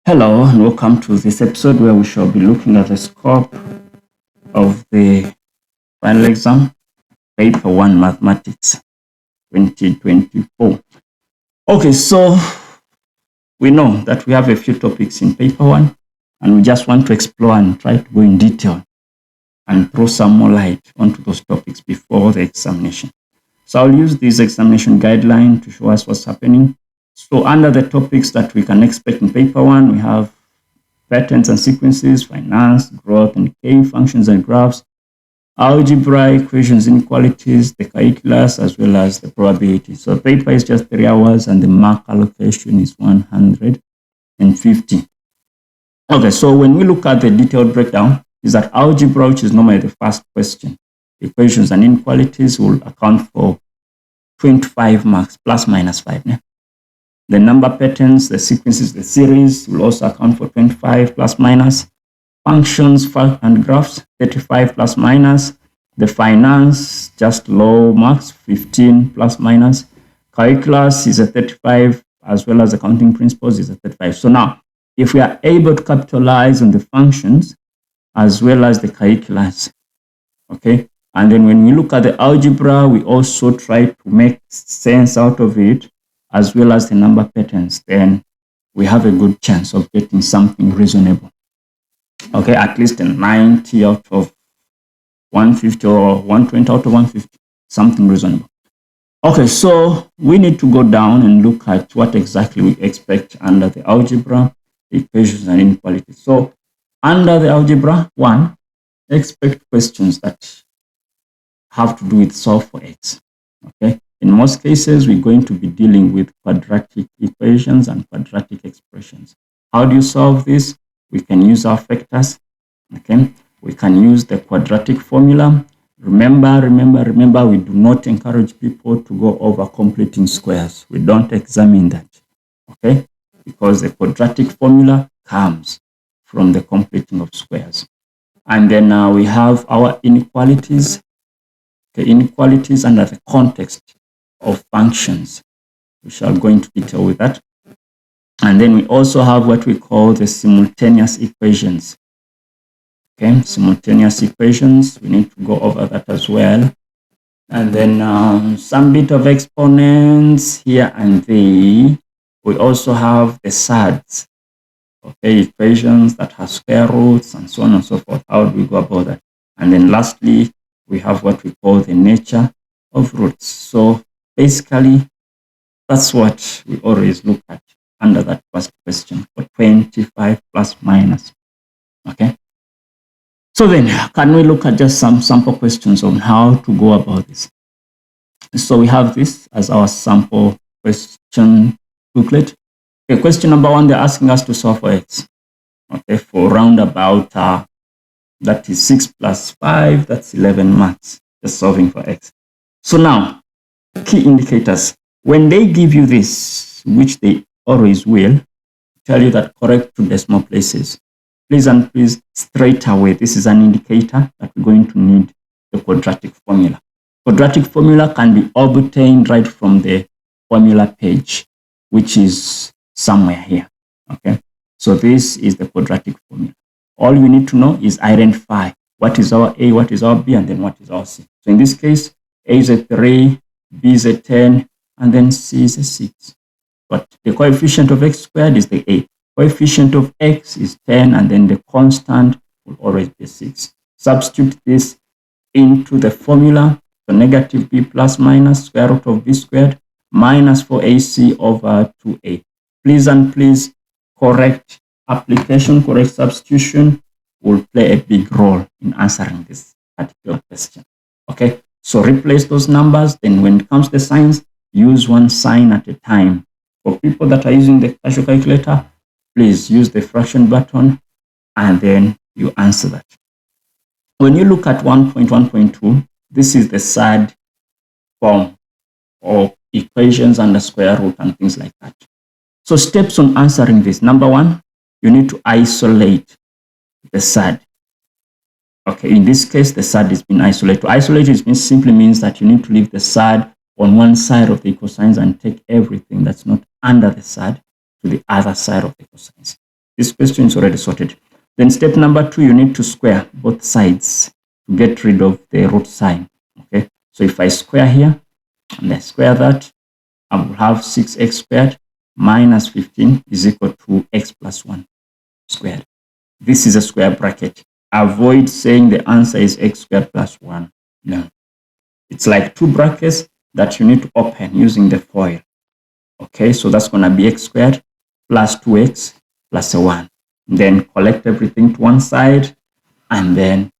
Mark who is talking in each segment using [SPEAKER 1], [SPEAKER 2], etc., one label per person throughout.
[SPEAKER 1] Hello and welcome to this episode where we shall be looking at the scope of the final exam, Paper 1 Mathematics 2024. Okay, so we know that we have a few topics in Paper 1 and we just want to explore and try to go in detail and throw some more light onto those topics before the examination. So I'll use this examination guideline to show us what's happening. So under the topics that we can expect in Paper 1, we have patterns and sequences, finance, growth and K, functions and graphs, algebra, equations, inequalities, the calculus, as well as the probability. So the paper is just 3 hours and the mark allocation is 150. Okay, so when we look at the detailed breakdown, is that algebra, which is normally the first question, equations and inequalities will account for 25 marks, plus minus 5. Yeah? The number patterns, the sequences, the series will also account for 25 plus minus. Functions and graphs, 35 plus minus. The finance, just low marks, 15 plus minus. Calculus is a 35, as well as accounting principles is a 35. So now, if we are able to capitalize on the functions, as well as the calculus, okay? And then when we look at the algebra, we also try to make sense out of it, as well as the number patterns, then we have a good chance of getting something reasonable. Okay, at least a 90 out of 150 or 120 out of 150, something reasonable. Okay, so we need to go down and look at what exactly we expect under the algebra, equations and inequalities. So under the algebra, 1, expect questions that have to do with solve for x. Okay. In most cases, we're going to be dealing with quadratic equations and quadratic expressions. How do you solve this? We can use our factors. Okay, we can use the quadratic formula. Remember, we do not encourage people to go over completing squares. We don't examine that. Okay, because the quadratic formula comes from the completing of squares. And then we have our inequalities. The inequalities under the context of functions. We shall go into detail with that. And then we also have what we call the simultaneous equations. Okay, simultaneous equations, we need to go over that as well. And then some bit of exponents here and there. We also have the surds. Okay, equations that have square roots and so on and so forth. How do we go about that? And then lastly, we have what we call the nature of roots. So basically, that's what we always look at under that first question for 25 plus minus. Okay. So then, can we look at just some sample questions on how to go about this? So we have this as our sample question booklet. Okay, question number 1, they're asking us to solve for x. Okay, for roundabout, that is 6 plus 5, that's 11 marks, just solving for x. So now, key indicators. When they give you this, which they always will, tell you that correct 2 decimal places. Please and please, straight away, this is an indicator that we're going to need the quadratic formula. Quadratic formula can be obtained right from the formula page, which is somewhere here. Okay, so this is the quadratic formula. All you need to know is identify what is our A, what is our B, and then what is our C. So in this case, A is a 3, B is a 10, and then C is a 6. But the coefficient of x squared is the A. Coefficient of x is 10, and then the constant will always be 6. Substitute this into the formula. So negative B plus minus square root of B squared minus 4AC over 2A. Please and please, correct application, correct substitution will play a big role in answering this particular question. Okay, so replace those numbers. Then when it comes to the signs, use one sign at a time. For people that are using the casual calculator, please use the fraction button and then you answer that. When you look at 1.1.2, this is the surd form of equations under square root and things like that. So steps on answering this. Number 1, you need to isolate the surd. Okay, in this case, the surd has been isolated. To isolate it simply means that you need to leave the surd on one side of the equal signs and take everything that's not under the surd to the other side of the cosines. This question is already sorted. Then step number 2, you need to square both sides to get rid of the root sign. Okay, so if I square here and I square that, I will have 6x squared minus 15 is equal to x plus 1 squared. This is a square bracket. Avoid saying the answer is x squared plus 1. No. It's like two brackets that you need to open using the FOIL. Okay, so that's going to be x squared plus 2x plus a 1. Then collect everything to one side and then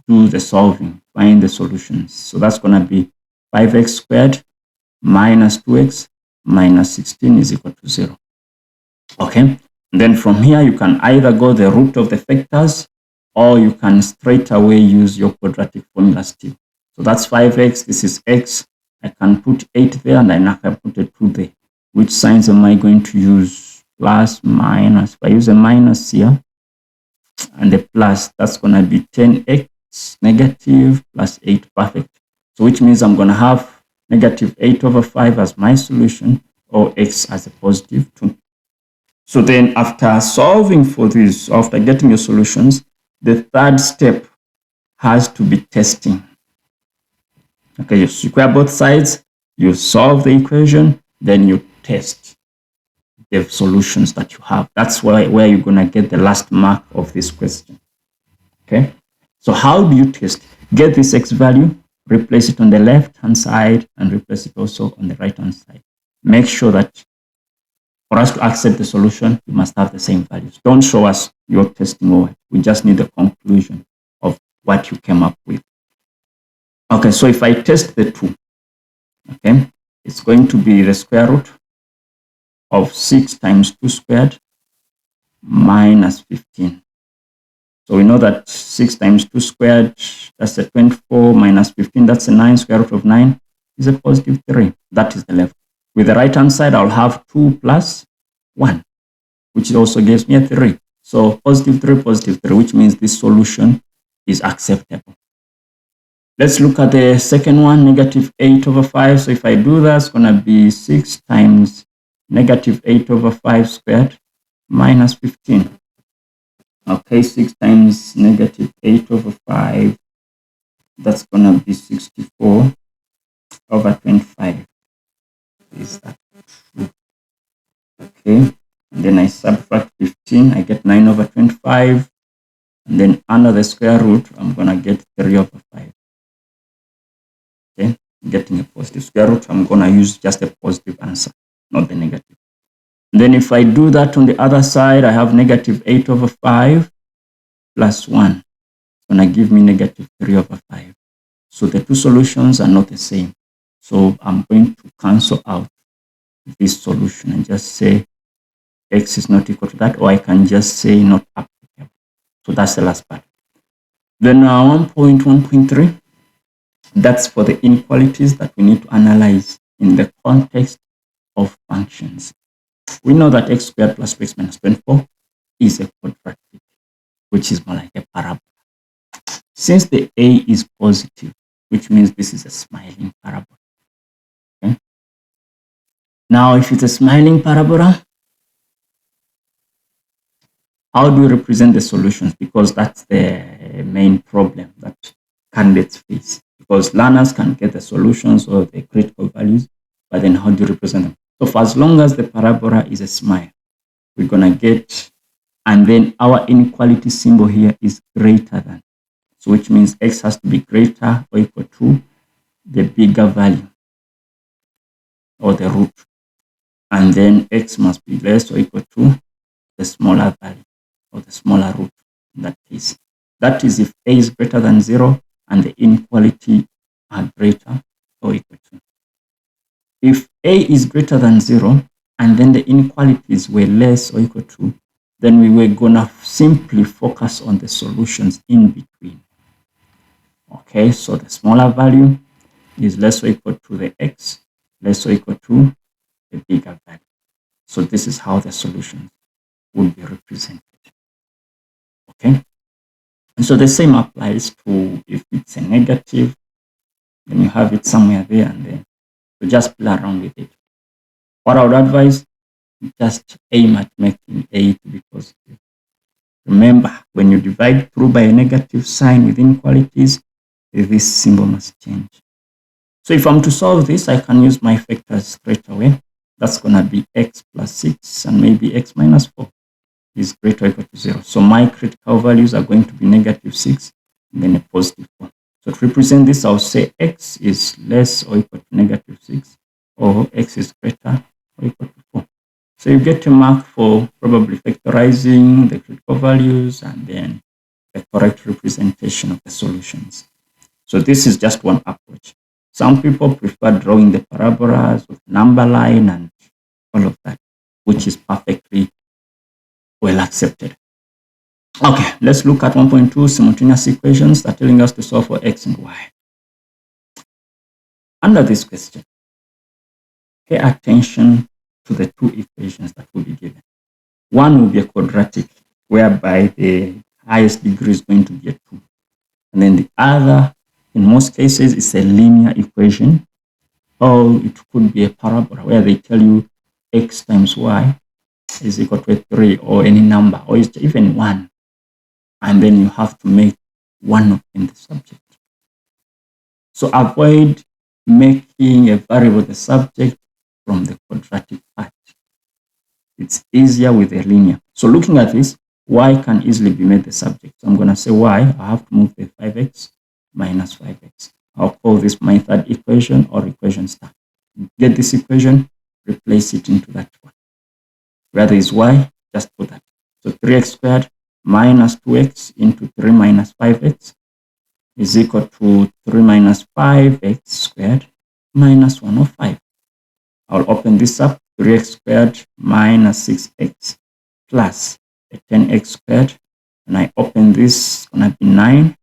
[SPEAKER 1] do the solving, find the solutions. So that's going to be 5x squared minus 2x minus 16 is equal to 0. Okay, and then from here you can either go the root of the factors or you can straight away use your quadratic formula still. So that's 5x, this is x. I can put 8 there and I can put a 2 there. Which signs am I going to use? Plus, minus. If I use a minus here and the plus, that's going to be 10x negative plus 8 perfect. So which means I'm going to have negative 8 over 5 as my solution or x as a positive 2. So then after solving for this, after getting your solutions, the third step has to be testing. Okay, you square both sides, you solve the equation, then you test the solutions that you have. That's where you're going to get the last mark of this question. Okay, so how do you test? Get this x value, replace it on the left-hand side, and replace it also on the right-hand side. Make sure that for us to accept the solution, you must have the same values. Don't show us your testing over. We just need the conclusion of what you came up with. Okay, so if I test the 2, okay, it's going to be the square root of 6 times 2 squared minus 15. So we know that 6 times 2 squared, that's a 24 minus 15, that's a 9. Square root of 9 is a positive 3. That is the level. With the right-hand side, I'll have 2 plus 1, which also gives me a 3. So positive 3, which means this solution is acceptable. Let's look at the second one, negative 8 over 5. So if I do that, it's going to be 6 times negative 8 over 5 squared minus 15. Okay, 6 times negative 8 over 5, that's going to be 64 over 25. Is that true? Okay, and then I subtract 15, I get 9 over 25. And then under the square root, I'm going to get 3 over 5. Okay, getting a positive square root, I'm going to use just a positive answer, not the negative. And then if I do that on the other side, I have negative 8 over 5 plus 1. It's going to give me negative 3 over 5. So the two solutions are not the same. So I'm going to cancel out this solution and just say x is not equal to that, or I can just say not applicable. So that's the last part. Then 1.1.3. That's for the inequalities that we need to analyze in the context of functions. We know that x squared plus 2x minus 24 is a quadratic, which is more like a parabola. Since the a is positive, which means this is a smiling parabola. Okay? Now, if it's a smiling parabola, how do we represent the solutions? Because that's the main problem that candidates face. Because learners can get the solutions or the critical values, but then how do you represent them? So for as long as the parabola is a smile, we're going to get, and then our inequality symbol here is greater than. So which means x has to be greater or equal to the bigger value or the root. And then x must be less or equal to the smaller value or the smaller root in that case. That is if a is greater than 0 and the inequality are greater or equal to. If a is greater than 0 and then the inequalities were less or equal to, then we were going to simply focus on the solutions in between. Okay, so the smaller value is less or equal to the x, less or equal to the bigger value. So this is how the solutions will be represented. Okay, and so the same applies to if it's a negative, then you have it somewhere there and then. So just play around with it. What I would advise, just aim at making a to be positive. Remember, when you divide through by a negative sign with inequalities, this symbol must change. So if I'm to solve this, I can use my factors straight away. That's going to be x plus 6 and maybe x minus 4 is greater or equal to 0. So my critical values are going to be negative 6 and then a positive 4. So to represent this, I'll say x is less or equal to negative 6 or x is greater or equal to 4. So you get a mark for probably factorizing the critical values and then the correct representation of the solutions. So this is just one approach. Some people prefer drawing the parabolas with number line and all of that, which is perfectly well accepted. Okay, let's look at 1.2 simultaneous equations that are telling us to solve for x and y. Under this question, pay attention to the two equations that will be given. One will be a quadratic, whereby the highest degree is going to be a 2. And then the other, in most cases, is a linear equation, or it could be a parabola, where they tell you x times y is equal to a 3 or any number, or it's even 1. And then you have to make one of them the subject. So avoid making a variable the subject from the quadratic part. It's easier with a linear. So looking at this, y can easily be made the subject. So I'm going to say y, I have to move the 5x minus 5x. I'll call this my third equation or equation star. Get this equation, replace it into that one. Where there is y, just put that. So 3x squared minus 2x into 3 minus 5x is equal to 3 minus 5x squared minus 105. I'll open this up, 3x squared minus 6x plus a 10x squared. And I open this, it's going to be 9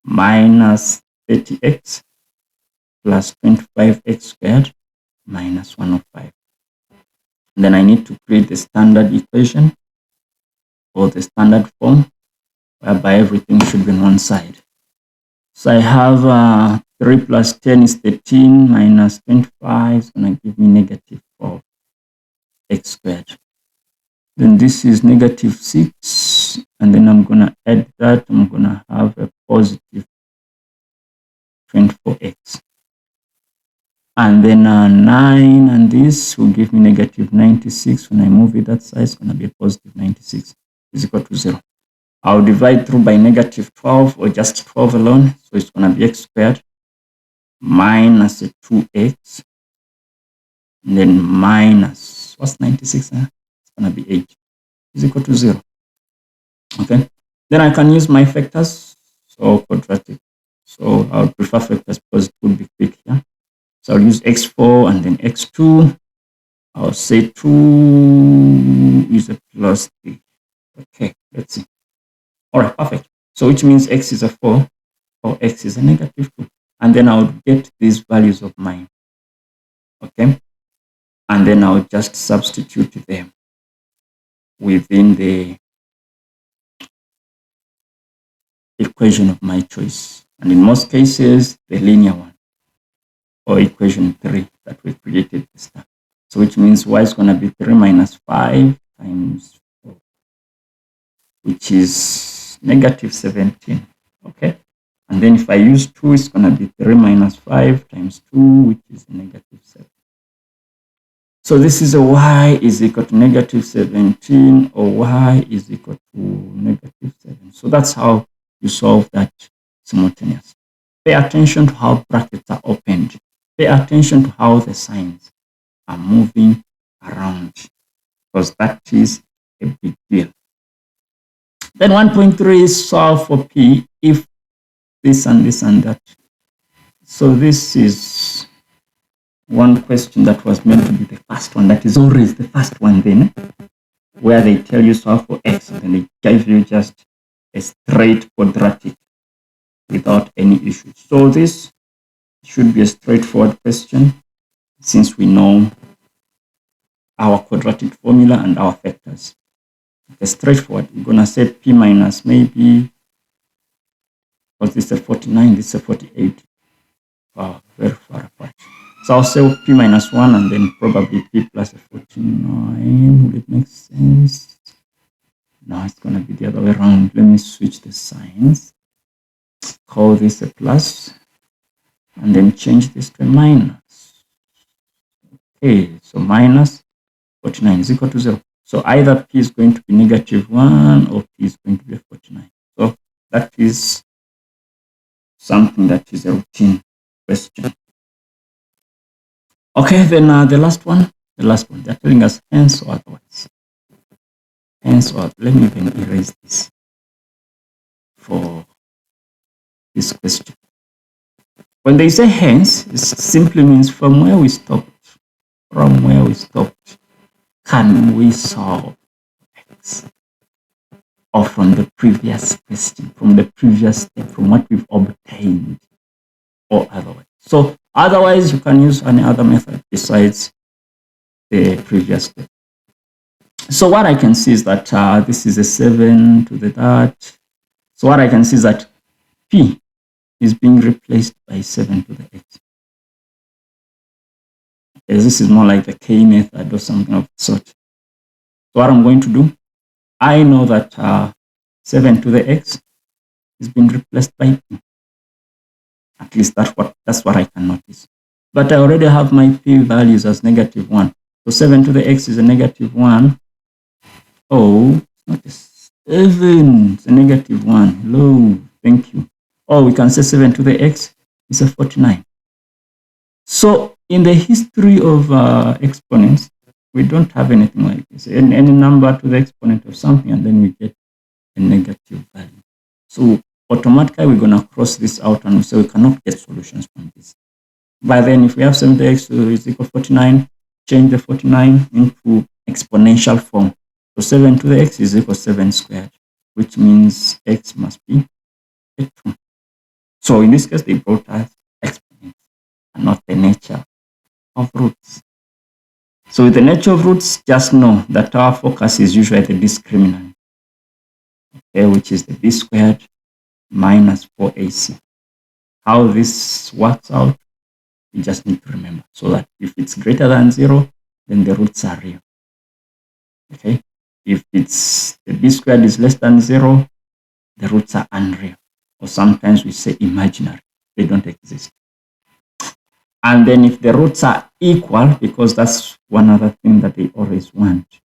[SPEAKER 1] minus 30x plus 25x squared minus 105. And then I need to create the standard equation or the standard form, whereby everything should be on one side. So I have 3 plus 10 is 13 minus 25 is going to give me negative 4x squared. Then this is negative 6, and then I'm going to add that. I'm going to have a positive 24x. And then 9, and this will give me negative 96. When I move it that side, it's going to be a positive 96 is equal to 0. I'll divide through by negative 12 or just 12 alone. So it's going to be x squared minus a 2x. And then minus, what's 96? It's going to be 8 is equal to 0. Okay. Then I can use my factors. So quadratic. So I would prefer factors because it would be quick here. So I'll use x4 and then x2. I'll say 2 is a plus 3. Okay, let's see. All right, perfect. So which means x is a 4 or x is a negative 2. And then I'll get these values of mine. Okay. And then I'll just substitute them within the equation of my choice. And in most cases, the linear one or equation 3 that we created this time. So which means y is going to be 3 minus 5 times 4, which is negative 17. Okay. And then if I use 2, it's going to be 3 minus 5 times 2, which is negative 7. So this is a y is equal to negative 17 or y is equal to negative 7. So that's how you solve that simultaneous. Pay attention to how brackets are opened. Pay attention to how the signs are moving around, because that is a big deal. Then 1.3 is solve for p if this and this and that. So this is one question that was meant to be the first one. That is always the first one then, where they tell you solve for x and then they give you just a straight quadratic without any issues. So this should be a straightforward question since we know our quadratic formula and our factors. Okay, straightforward. We're going to say p minus maybe, because this is a 49, this is a 48. Wow, very far apart. So I'll say p minus 1 and then probably p plus a 49. Will it make sense? Now it's going to be the other way around. Let me switch the signs. Call this a plus and then change this to a minus. Okay, so minus 49 is equal to 0. So either P is going to be -1 or P is going to be a 49. So that is something that is a routine question. Okay, then the last one, they're telling us hence or otherwise. Hence or, let me even erase this for this question. When they say hence, it simply means from where we stopped. From where we stopped, can we solve X? Or from the previous question, from the previous step, from what we've obtained, or otherwise. So otherwise, you can use any other method besides the previous step. So what I can see is that this is a 7 to the that. So what I can see is that P is being replaced by 7 to the x. Okay, this is more like the K method or something of the sort. So what I'm going to do, I know that 7 to the x is being replaced by P. At least that's what I can notice. But I already have my P values as -1. So 7 to the x is a -1. Oh, it's not a 7, it's a -1. Hello, thank you. Or we can say 7 to the x is a 49. So in the history of exponents, we don't have anything like this. Any number to the exponent of something, and then we get a negative value. So automatically we're going to cross this out and we say we cannot get solutions from this. But then if we have 7 to the x is equal to 49, change the 49 into exponential form. So 7 to the x is equal to 7 squared, which means x must be a 2. So in this case, they brought us exponents and not the nature of roots. So with the nature of roots, just know that our focus is usually the discriminant, okay, which is the b squared minus 4ac. How this works out, you just need to remember. So that if it's greater than 0, then the roots are real. Okay. If it's the b squared is less than 0, the roots are unreal. Or sometimes we say imaginary. They don't exist. And then if the roots are equal, because that's one other thing that they always want,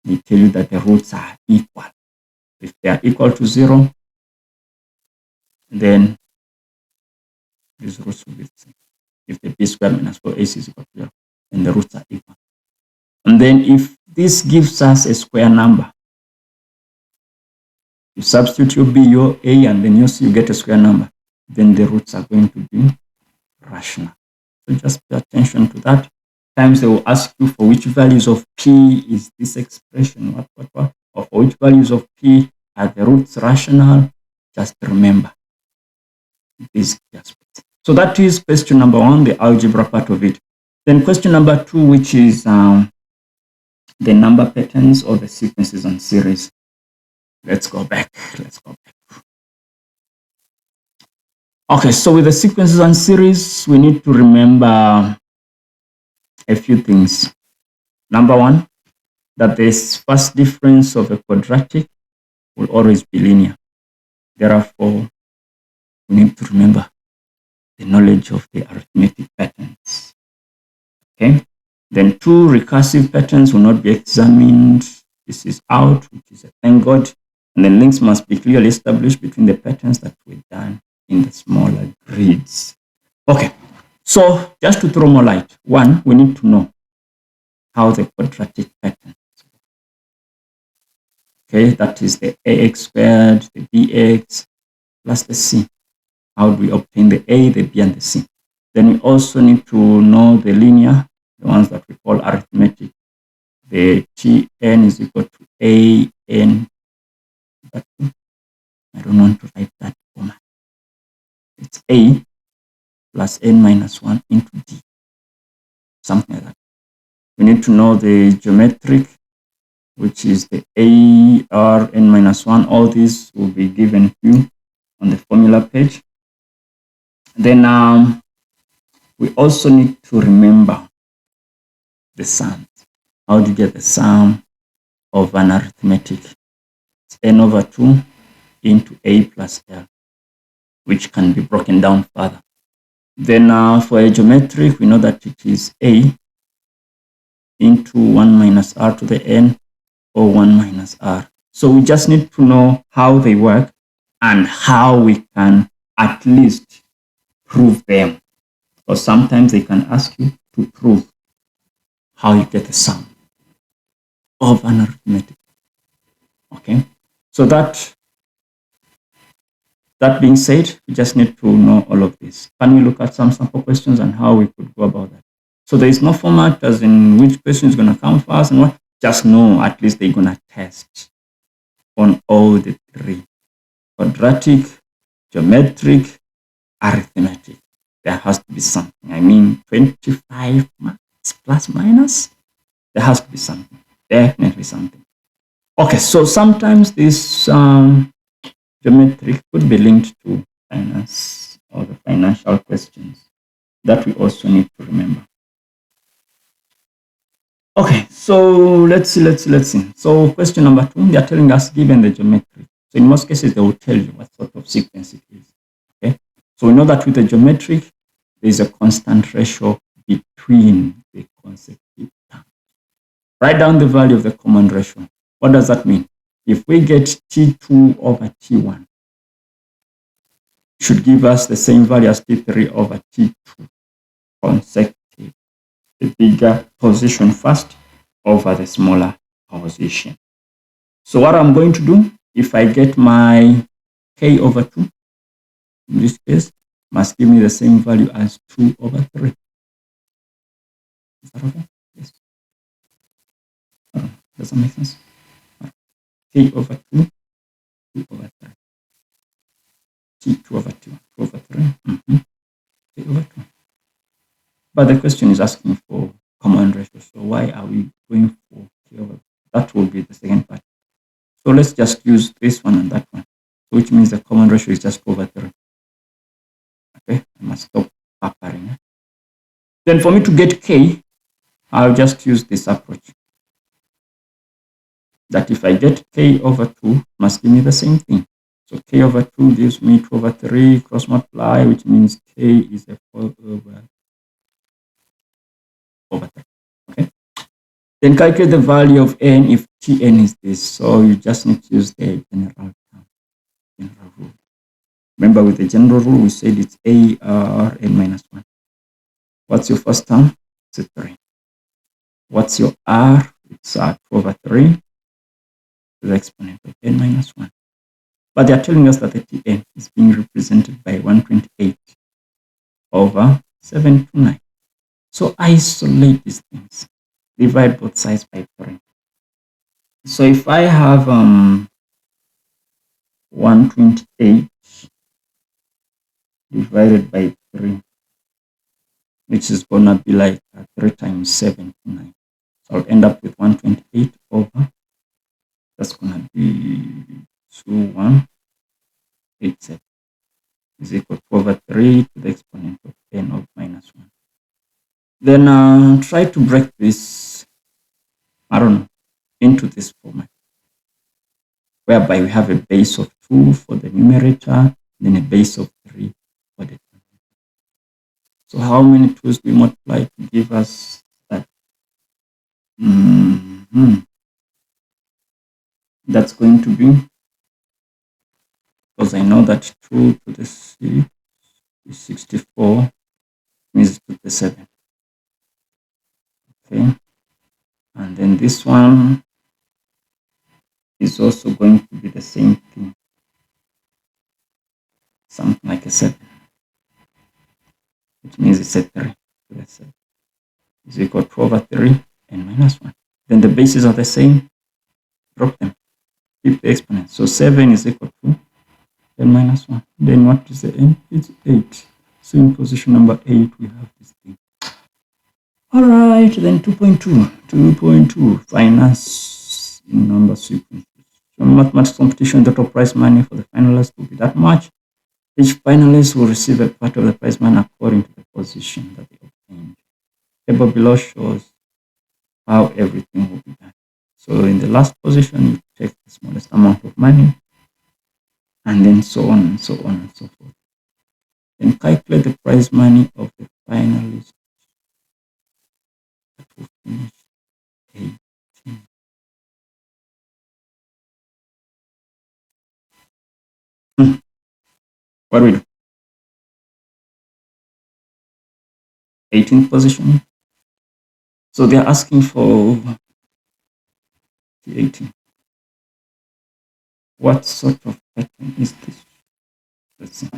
[SPEAKER 1] they tell you that the roots are equal. If they are equal to 0, then these roots will be the same. If the b squared minus 4ac is equal to 0, then the roots are equal. And then if this gives us a square number, you substitute your b, your a, and then your c, you get a square number, then the roots are going to be rational. So just pay attention to that. Times they will ask you for which values of p is this expression, or for which values of p are the roots rational. Just remember these aspects. So that is question number 1, the algebra part of it. Then question number 2, which is the number patterns or the sequences and series. Let's go back. Okay, so with the sequences and series, we need to remember a few things. Number 1, that the first difference of a quadratic will always be linear. Therefore, we need to remember the knowledge of the arithmetic patterns. Okay. Then 2, recursive patterns will not be examined. This is out, which is a thank God. And then links must be clearly established between the patterns that were done in the smaller grids. Okay, so just to throw more light, 1, we need to know how the quadratic pattern. Okay, that is the ax squared, the bx, plus the c. How do we obtain the a, the b, and the c? Then we also need to know the linear, the ones that we call arithmetic. The Tn is equal to an. But I don't want to write that format. It's a plus n minus 1 into d. Something like that. We need to know the geometric, which is the a, r, n minus 1. All these will be given to you on the formula page. Then we also need to remember the sums. How do you get the sum of an arithmetic It's n over 2 into a plus l, which can be broken down further. Then for a geometric, we know that it is a into 1 minus r to the n, or 1 minus r. So we just need to know how they work and how we can at least prove them. Or sometimes they can ask you to prove how you get the sum of an arithmetic. Okay, so that being said, we just need to know all of this. Can we look at some sample questions and how we could go about that? So there is no format as in which question is going to come first and what. Just know at least they're going to test on all the three: quadratic, geometric, arithmetic. There has to be something. I mean, 25 marks plus minus. There has to be something. Definitely something. Okay, so sometimes this geometric could be linked to finance or the financial questions that we also need to remember. Okay, so let's see. So question number 2, they are telling us given the geometric. So in most cases, they will tell you what sort of sequence it is. Okay, so we know that with the geometric, there is a constant ratio between the consecutive terms. Write down the value of the common ratio. What does that mean? If we get T2 over T1, should give us the same value as T3 over T2 consecutive. The bigger position first over the smaller position. So what I'm going to do, if I get my k over 2, in this case, must give me the same value as 2 over 3. Is that okay? Yes. Does that make sense? K over 2, 2 over 3. T2 over 2, 2 over 3. K over 2. But the question is asking for common ratio. So why are we going for k over? That will be the second part. So let's just use this one and that one, which means the common ratio is just over 3. Okay, I must stop pampering. Then for me to get k, I'll just use this approach. That if I get k over 2, must give me the same thing. So k over 2 gives me 2 over 3, cross multiply, which means k is a 4 over 3. Okay. Then calculate the value of n if Tn is this. So you just need to use the general rule. Remember, with the general rule, we said it's a r n minus 1. What's your first term? It's a 3. What's your r? It's 2 over 3 to the exponent of n minus 1. But they're telling us that the Tn is being represented by 128 over 729. So isolate these things. Divide both sides by 3. So if I have 128 divided by 3, which is going to be like 3 times 729. So I'll end up with 128 over, that's going to be 2187 is equal to over 3 to the exponent of n of minus 1. Then try to break this, I don't know, into this format, whereby we have a base of 2 for the numerator, then a base of 3 for the denominator. So how many 2's do we multiply to give us that? That's going to be, because I know that 2 to the 6 is 64, means 2 to the 7. Okay, and then this one is also going to be the same thing, something like a 7, which means it's a 3 to the 7 is equal to over 3 n minus 1. Then the bases are the same, drop them, keep the exponent. So 7 is equal to n minus 1. Then what is the n? It's 8. So in position number 8, we have this thing. All right, then 2.2, finance in number sequences. So mathematics competition, the top prize money for the finalists will be that much. Each finalist will receive a part of the prize money according to the position that they obtained. The table below shows how everything will be done. So in the last position, you take the smallest amount of money, and then so on and so on and so forth. Then calculate the prize money of the finalist that will finish 18. What do we do? 18th position. So they're asking for the 18. What sort of pattern is this? Let's see.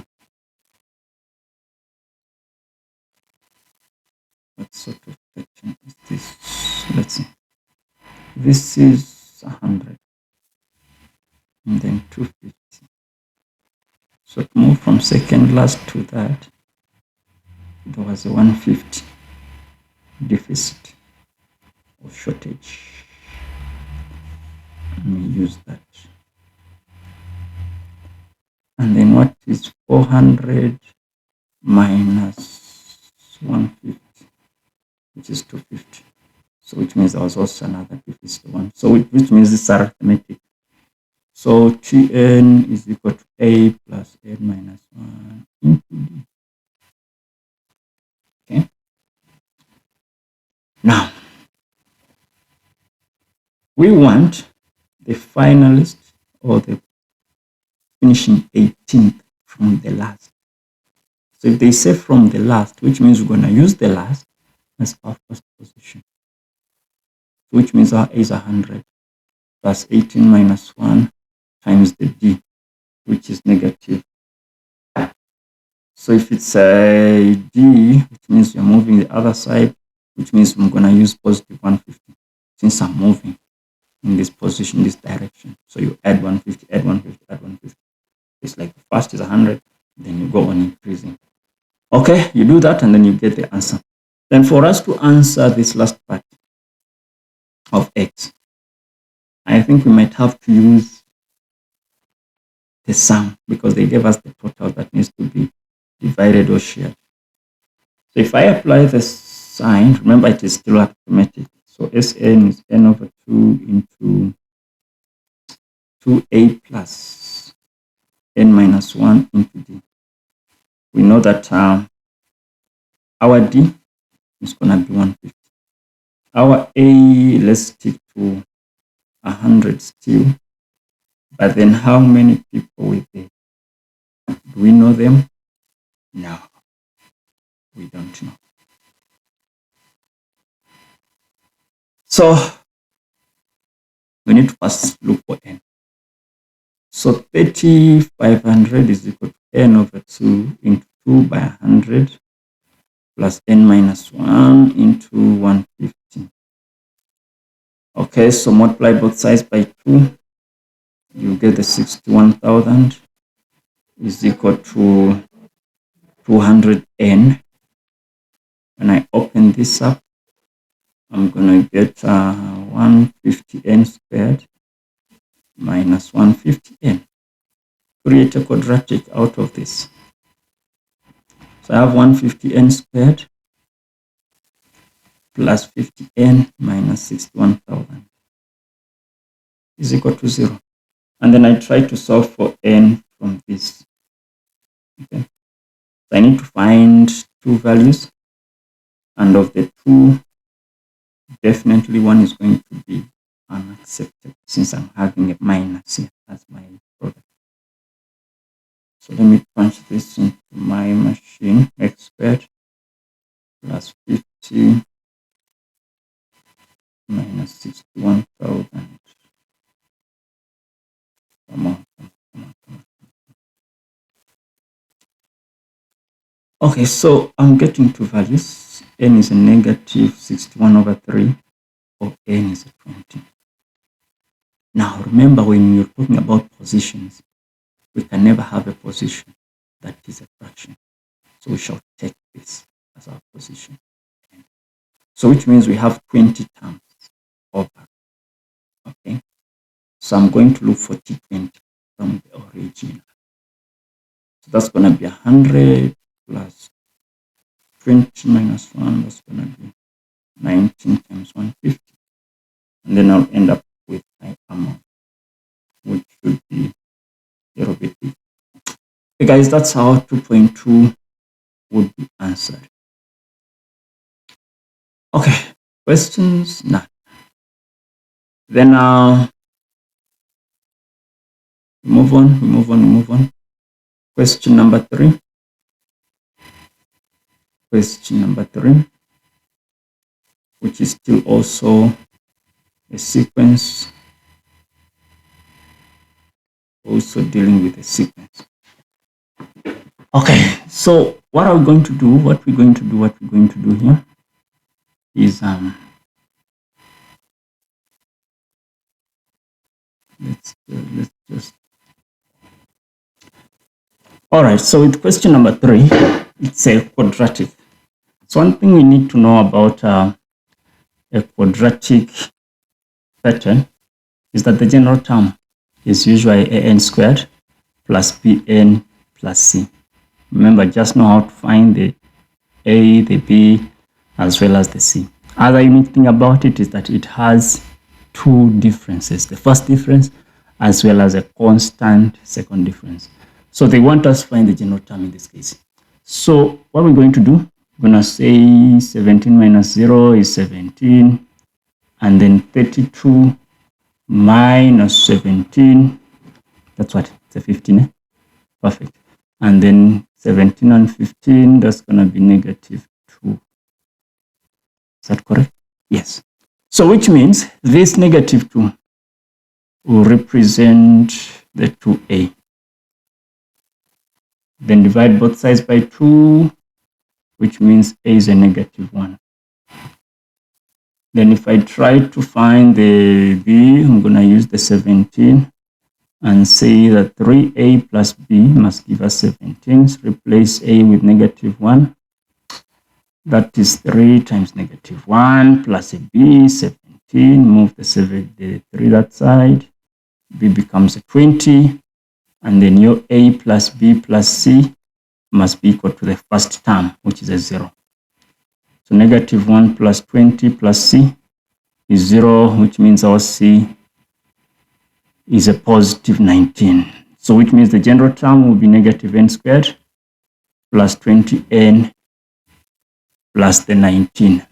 [SPEAKER 1] What sort of pattern is this? Let's see. This is 100. And then 250. So to move from second last to that, there was a 150 deficit or shortage. Let me use that. And then what is 400 minus 150, which is 250. So which means there was also another deficit one. So which means it's arithmetic. So Tn is equal to A plus N minus 1 into D. Okay. Now, we want the finalist or the finishing 18th from the last. So if they say from the last, which means we're going to use the last as our first position, which means our A is 100 plus 18 minus 1 times the D, which is negative. So if it's a D, which means you're moving the other side, which means I'm going to use positive 150 since I'm moving in this position, this direction. So you add 150, add 150, add 150. It's like the first is 100, then you go on increasing. Okay, you do that and then you get the answer. Then for us to answer this last part of X, I think we might have to use the sum because they gave us the total that needs to be divided or shared. So if I apply the sign, remember it is still arithmetic. So Sn is n over 2 into 2a plus n minus 1 into d. We know that our d is going to be 150. Our a, let's stick to 100 still. But then how many people with it? Do we know them? No, we don't know. So we need to first look for n. So 3,500 is equal to n over 2 into 2 by 100 plus n minus 1 into 150. Okay, so multiply both sides by 2. You get the 61,000 is equal to 200n. When I open this up, I'm going to get 150n squared minus 150n. Create a quadratic out of this. So I have 150n squared plus 50n minus 61,000 is equal to 0. And then I try to solve for n from this. Okay. So I need to find two values. And of the two, definitely one is going to be unacceptable since I'm having a minus here as my product. So let me punch this into my machine. X squared plus 50 minus 61,000. Come on. Okay, so I'm getting two values. N is a negative 61 over 3 or n is a 20. Now remember, when you're talking about positions, we can never have a position that is a fraction. So we shall take this as our position. So which means we have 20 terms over. Okay. So I'm going to look for T20 from the original. So that's going to be 100 plus 20 minus 1. That's going to be 19 times 150. And then I'll end up with my amount. which should be derivative. Okay, guys, that's how 2.2 would be answered. Okay, questions? None. Then move on. Question number 3. Question number 3, which is still also a sequence, also dealing with a sequence. Okay, so what are we going to do? What we're going to do here is let's just. All right, so with question number 3, it's a quadratic. So one thing we need to know about a quadratic pattern is that the general term is usually an squared plus bn plus c. Remember, just know how to find the a, the b, as well as the c. Other unique thing about it is that it has 2 differences. The first difference as well as a constant second difference. So they want us to find the general term in this case. So what we're going to do, we're going to say 17 minus 0 is 17, and then 32 minus 17, that's what? It's a 15, eh? Perfect. And then 17 and 15, that's going to be negative 2. Is that correct? Yes. So which means this negative 2 will represent the 2a. Then divide both sides by 2, which means a is a negative 1. Then if I try to find the b, I'm going to use the 17 and say that 3a plus b must give us 17. So replace a with negative 1. That is 3 times negative 1 plus a b, 17. Move the 3 that side. b becomes a 20. And then your a plus b plus c must be equal to the first term, which is a 0. So negative 1 plus 20 plus c is 0, which means our c is a positive 19. So which means the general term will be negative n squared plus 20n plus the 19.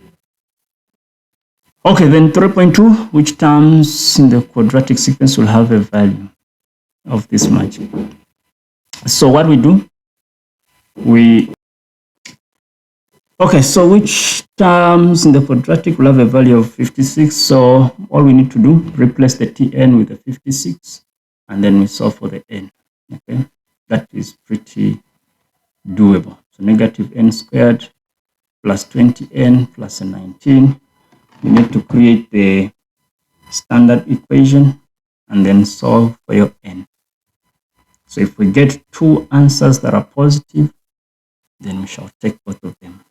[SPEAKER 1] Okay, then 3.2, which terms in the quadratic sequence will have a value of this much? So what we do, okay, so which terms in the quadratic will have a value of 56? So all we need to do, replace the tn with the 56, and then we solve for the n. Okay, that is pretty doable. So negative n squared plus 20n plus a 19. You need to create the standard equation and then solve for your n. So if we get 2 answers that are positive, then we shall take both of them.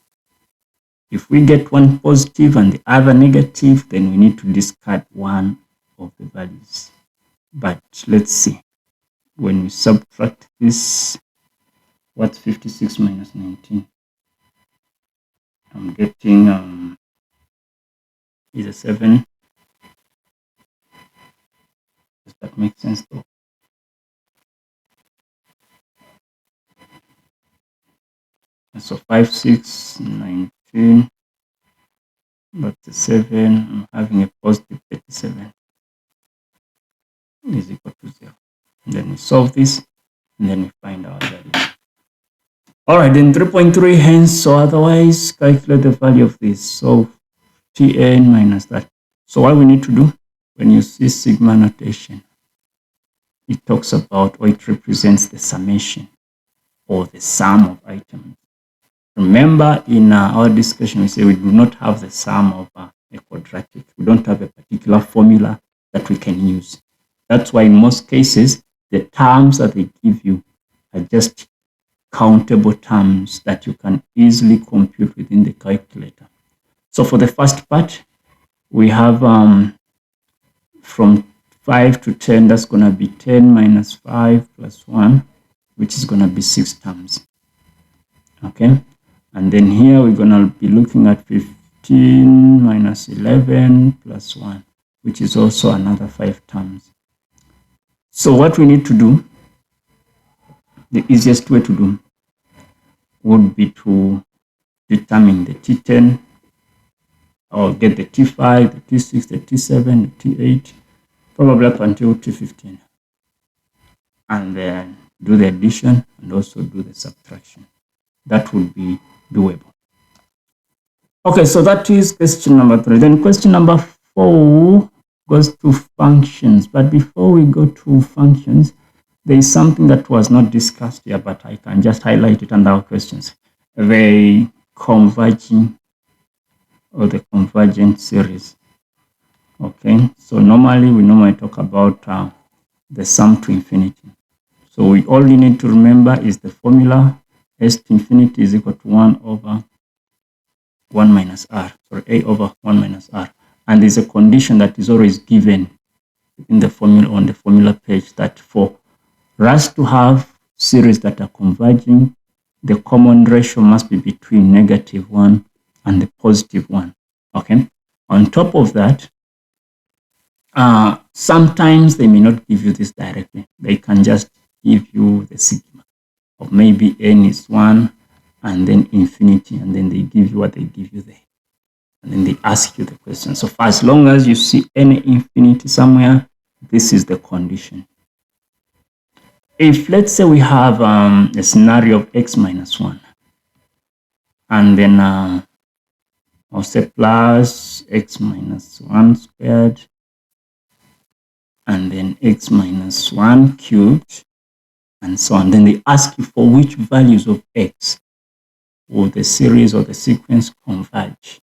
[SPEAKER 1] If we get one positive and the other negative, then we need to discard one of the values. But let's see. When we subtract this, what's 56 minus 19? I'm getting is a 7. Does that make sense though? So 5, 6, 19, that's a 7. I'm having a positive 37 is equal to 0. And then we solve this, and then we find our value. All right, then 3.3, hence, so otherwise, calculate the value of this. So tn minus that. So what we need to do, when you see sigma notation, it talks about, or it represents the summation or the sum of items. Remember, in our discussion, we say we do not have the sum of a quadratic. We don't have a particular formula that we can use. That's why in most cases, the terms that they give you are just countable terms that you can easily compute within the calculator. So for the first part, we have from 5 to 10, that's going to be 10 minus 5 plus 1, which is going to be 6 terms. Okay. And then here we're going to be looking at 15 minus 11 plus 1, which is also another 5 terms. So what we need to do, the easiest way to do would be to determine the T10, or get the T5, the T6, the T7, the T8, probably up until T15. And then do the addition and also do the subtraction. That would be doable. Okay, so that is question number 3. Then question number 4 goes to functions. But before we go to functions, there is something that was not discussed here, but I can just highlight it under our questions. The converging or the convergent series. Okay, so we normally talk about the sum to infinity. So we all you need to remember is the formula s to infinity is equal to 1 over 1 minus r, or a over 1 minus r. And there's a condition that is always given in the formula on the formula page, that for us to have series that are converging, the common ratio must be between -1 and the +1. Okay. On top of that, sometimes they may not give you this directly. They can just give you the sigma of maybe n is 1 and then infinity, and then they give you what they give you there. And then they ask you the question. So for as long as you see any infinity somewhere, this is the condition. If let's say we have a scenario of x minus 1, and then I'll say plus x minus 1 squared, and then x minus 1 cubed, and so on. Then they ask you for which values of x will the series or the sequence converge.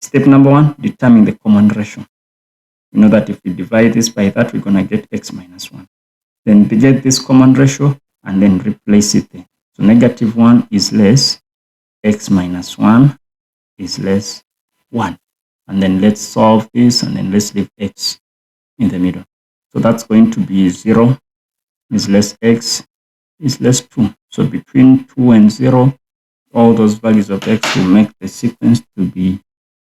[SPEAKER 1] Step number 1, determine the common ratio. You know that if we divide this by that, we're going to get x minus 1. Then we get this common ratio and then replace it there. So -1 is less, x minus 1 is less 1. And then let's solve this, and then let's leave x in the middle. So that's going to be 0 is less x is less 2. So between 2 and 0, all those values of x will make the sequence to be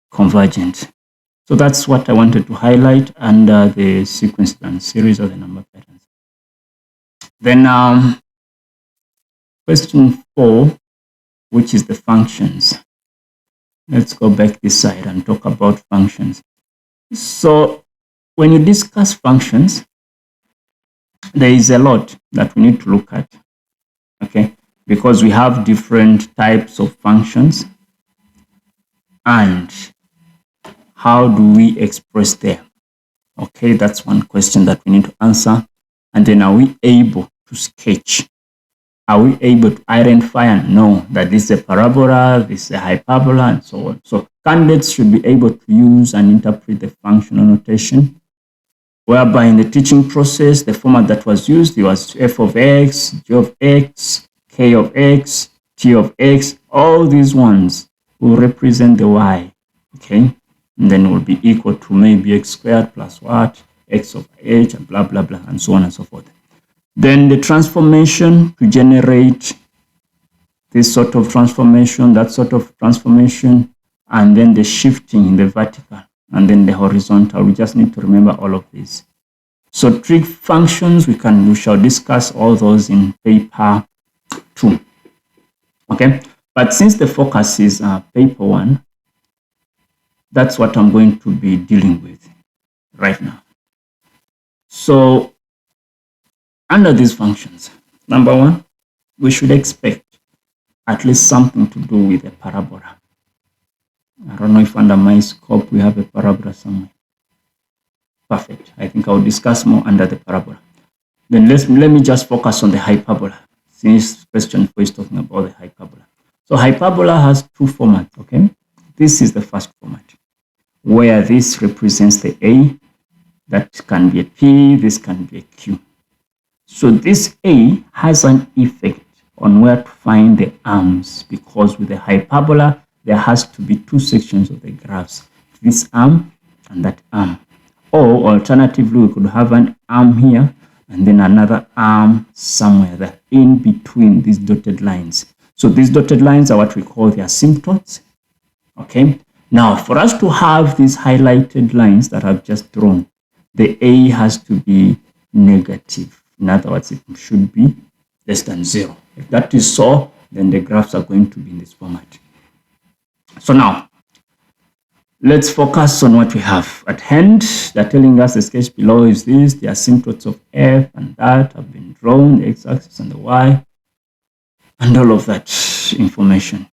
[SPEAKER 1] convergent. So that's what I wanted to highlight under the sequence and series of the number patterns. Then question 4, which is the functions. Let's go back this side and talk about functions. So when you discuss functions, there is a lot that we need to look at, okay? Because we have different types of functions, and how do we express them? Okay, that's one question that we need to answer. And then, are we able to sketch? Are we able to identify and know that this is a parabola, this is a hyperbola, and so on? So candidates should be able to use and interpret the functional notation, whereby in the teaching process, the format that was used, it was f of x, g of x, k of x, t of x. All these ones will represent the y, okay? And then will be equal to maybe x squared plus what, x of h, and blah, blah, blah, and so on and so forth. Then the transformation to generate this sort of transformation, that sort of transformation, and then the shifting in the vertical, and then the horizontal. We just need to remember all of these. So trig functions, we shall discuss all those in paper 2. Okay, but since the focus is paper 1, that's what I'm going to be dealing with right now. So under these functions, number 1, we should expect at least something to do with a parabola. I don't know if under my scope we have a parabola somewhere. Perfect. I think I'll discuss more under the parabola. Then let me just focus on the hyperbola, since question 4 is talking about the hyperbola. So hyperbola has 2 formats, okay? This is the first format, where this represents the A, that can be a P, this can be a Q. So this A has an effect on where to find the arms, because with the hyperbola, there has to be 2 sections of the graphs, this arm and that arm. Or alternatively, we could have an arm here and then another arm somewhere there in between these dotted lines. So these dotted lines are what we call the asymptotes. Okay. Now, for us to have these highlighted lines that I've just drawn, the a has to be negative. In other words, it should be less than 0. If that is so, then the graphs are going to be in this format. So now, let's focus on what we have at hand. They're telling us the sketch below is this. The asymptotes of f and that have been drawn, the x-axis and the y, and all of that information.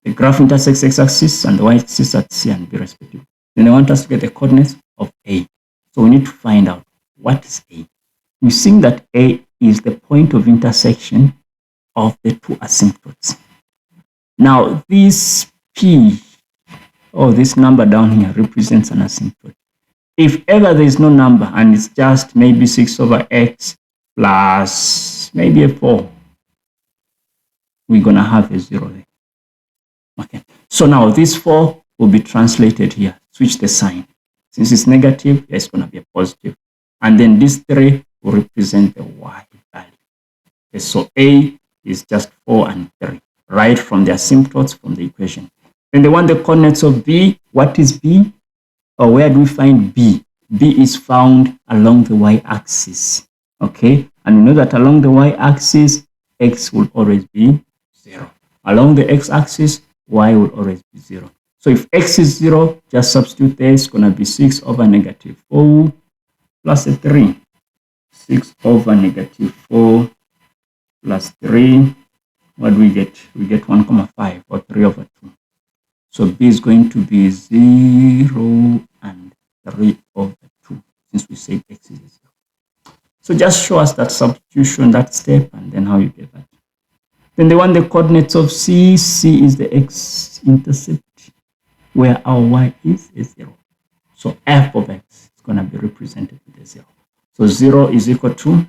[SPEAKER 1] The graph intersects x-axis and the y-axis at C and B respectively. Then they want us to get the coordinates of A. So we need to find out what is A. We see that A is the point of intersection of the two asymptotes. Now this P, or this number down here, represents an asymptote. If ever there is no number and it's just maybe 6 over x plus maybe a 4, we're going to have a 0 there. Okay, so now this 4 will be translated here. Switch the sign. Since it's negative, it's going to be a positive. And then this 3 will represent the y value. Okay, so A is just 4 and 3, right from the asymptotes from the equation. Then they want the coordinates of B. What is B? Or where do we find B? B is found along the y-axis. Okay, and you know that along the y-axis, x will always be 0. Along the x-axis, y will always be 0. So if x is 0, just substitute there. It's going to be 6 over negative 4 plus a 3. 6 over negative 4 plus 3. What do we get? We get 1,5 or 3 over 2. So B is going to be 0 and 3 over 2, since we say x is 0. So just show us that substitution, that step, and then how you get that. Then they want the coordinates of C. C is the x-intercept, where our y is 0. So f of x is going to be represented with a 0. So 0 is equal to,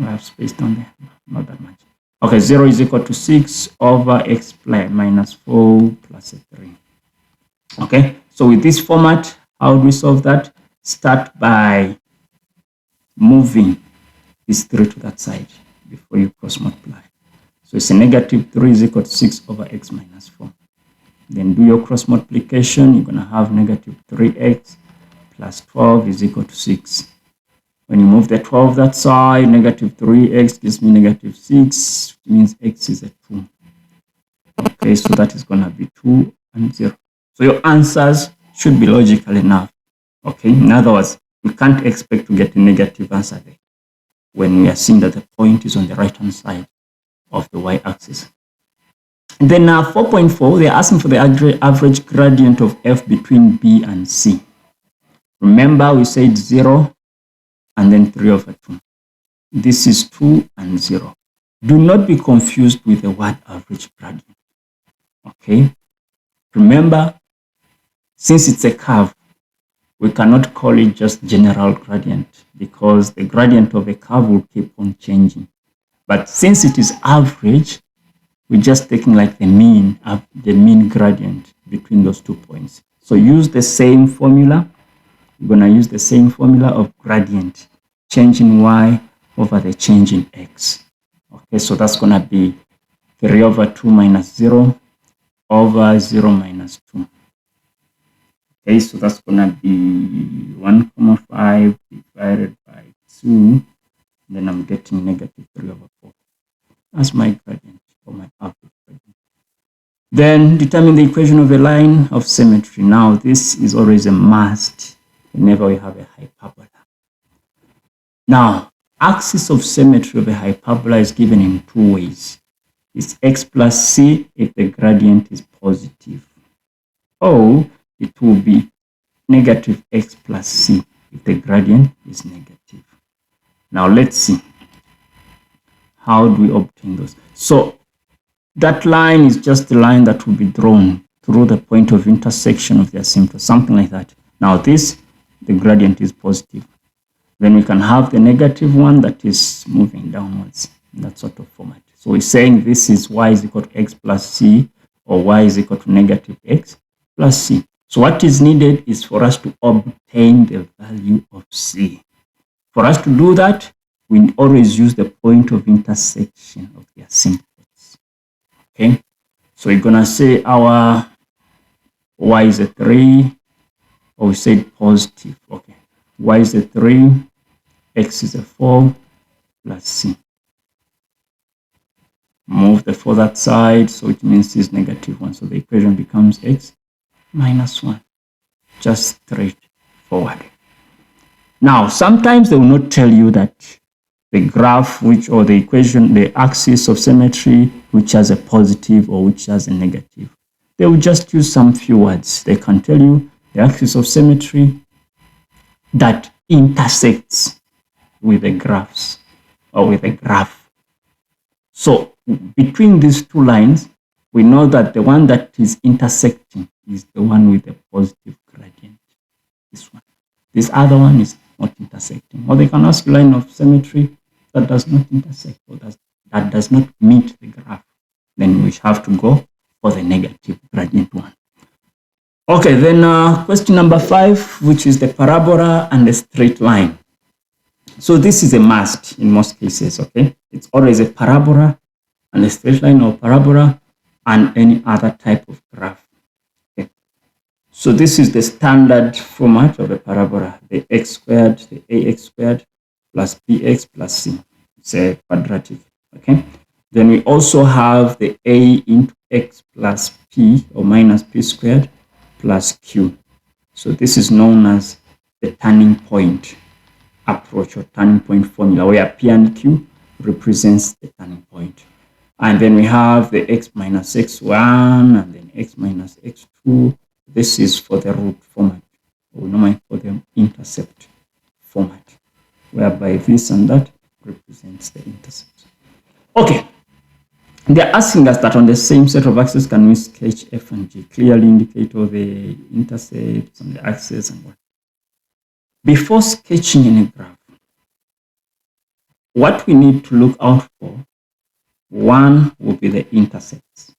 [SPEAKER 1] I have space down there, not that much. Okay, 0 is equal to 6 over x minus 4 plus a 3. Okay, so with this format, how do we solve that? Start by moving this 3 to that side before you cross multiply. So it's a negative 3 is equal to 6 over x minus 4. Then do your cross multiplication. You're going to have negative 3x plus 12 is equal to 6. When you move the 12 that side, negative 3x gives me negative 6, which means x is a 2. Okay, so that is going to be 2 and 0. So your answers should be logical enough. Okay, in other words, we can't expect to get a negative answer there when we are seeing that the point is on the right-hand side of the y-axis. And then 4.4, they're asking for the average gradient of f between B and C. Remember, we said 0 and then 3 over 2. This is 2 and 0. Do not be confused with the word average gradient. Okay? Remember, since it's a curve, we cannot call it just general gradient because the gradient of a curve will keep on changing. But since it is average, we're just taking like the mean gradient between those 2 points. So use the same formula. We're going to use the same formula of gradient, change in y over the change in x. Okay, so that's going to be 3 over 2 minus 0 over 0 minus 2. Okay, so that's going to be 1,5 divided by 2. Then I'm getting negative 3 over 4. That's my gradient, or my average gradient. Then determine the equation of a line of symmetry. Now, this is always a must whenever we have a hyperbola. Now, axis of symmetry of a hyperbola is given in 2 ways. It's x plus c if the gradient is positive, or it will be negative x plus c if the gradient is negative. Now, let's see. How do we obtain those? So, that line is just the line that will be drawn through the point of intersection of the asymptote, something like that. Now, the gradient is positive. Then we can have the negative one that is moving downwards in that sort of format. So we're saying this is y is equal to x plus c, or y is equal to negative x plus c. So what is needed is for us to obtain the value of c. For us to do that, we always use the point of intersection of the asymptotes. Okay, so we're going to say our y is a 3, or we said positive. Okay, y is a 3, x is a 4, plus c. Move the 4 that side, so it means c is -1. So the equation becomes x minus 1. Just straightforward. Now, sometimes they will not tell you that the graph or the equation, the axis of symmetry, which has a positive or which has a negative. They will just use some few words. They can tell you the axis of symmetry that intersects with the graphs or with a graph. So between these two lines, we know that the one that is intersecting is the one with the positive gradient. This one. This other one is not intersecting. Or they can ask you line of symmetry that does not intersect or that does not meet the graph. Then we have to go for the negative gradient one. Okay, then question number 5, which is the parabola and the straight line. So this is a must in most cases, okay? It's always a parabola and a straight line, or parabola and any other type of graph. Okay. So this is the standard format of a parabola, the x squared, the ax squared, plus bx plus c. It's a quadratic, okay? Then we also have the a into x plus p, or minus p squared, plus q. So this is known as the turning point approach or turning point formula, where p and q represents the turning point. And then we have the x minus x1 and then x minus x2. This is for the root format. We normally call them intercept format, whereby this and that represents the intercept. Okay. They're asking us that on the same set of axes, can we sketch f and g? Clearly indicate all the intercepts on the axis and what. Before sketching any graph, what we need to look out for, one will be the intercepts.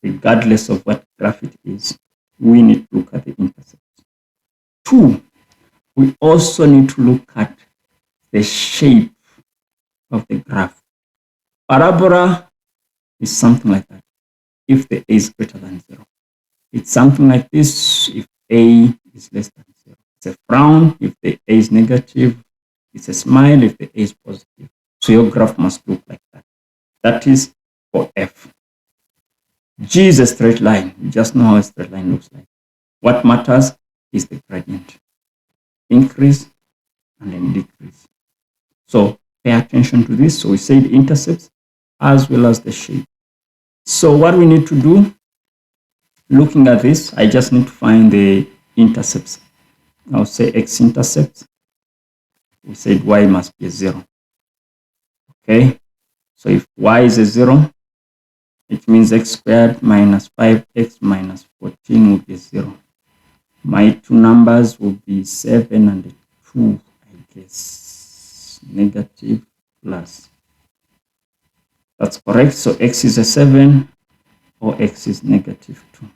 [SPEAKER 1] Regardless of what graph it is, we need to look at the intercepts. 2, we also need to look at the shape of the graph. Parabola is something like that if the a is greater than 0. It's something like this if a is less than 0. It's a frown if the a is negative. It's a smile if the a is positive. So your graph must look like that. That is for f. G is a straight line. You just know how a straight line looks like. What matters is the gradient. Increase and then decrease. So pay attention to this. So we said intercepts as well as the shape. So what we need to do, looking at this, I just need to find the intercepts. I'll say x-intercept. We said y must be a 0. Okay, so if y is a 0, it means x squared minus 5x minus 14 will be 0. My two numbers will be 7 and 2, I guess. Negative plus. That's correct. So x is a 7 or x is negative 2.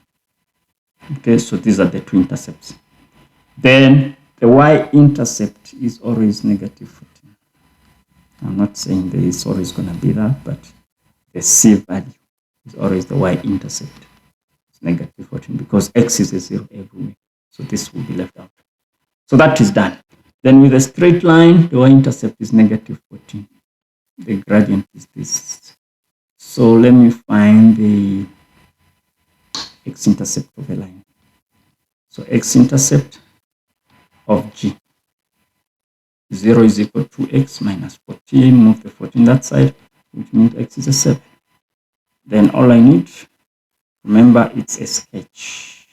[SPEAKER 1] Okay, so these are the two intercepts. Then the y-intercept is always negative 14. I'm not saying there is always going to be that, but the c value is always the y-intercept. It's negative 14 because x is a 0 everywhere. So this will be left out. So that is done. Then with a straight line, the y-intercept is negative 14. The gradient is this. So let me find the x-intercept of a line. So x-intercept of g. 0 is equal to x minus 14. Move the 14 that side, which means x is a 7. Then all I need, remember, it's a sketch.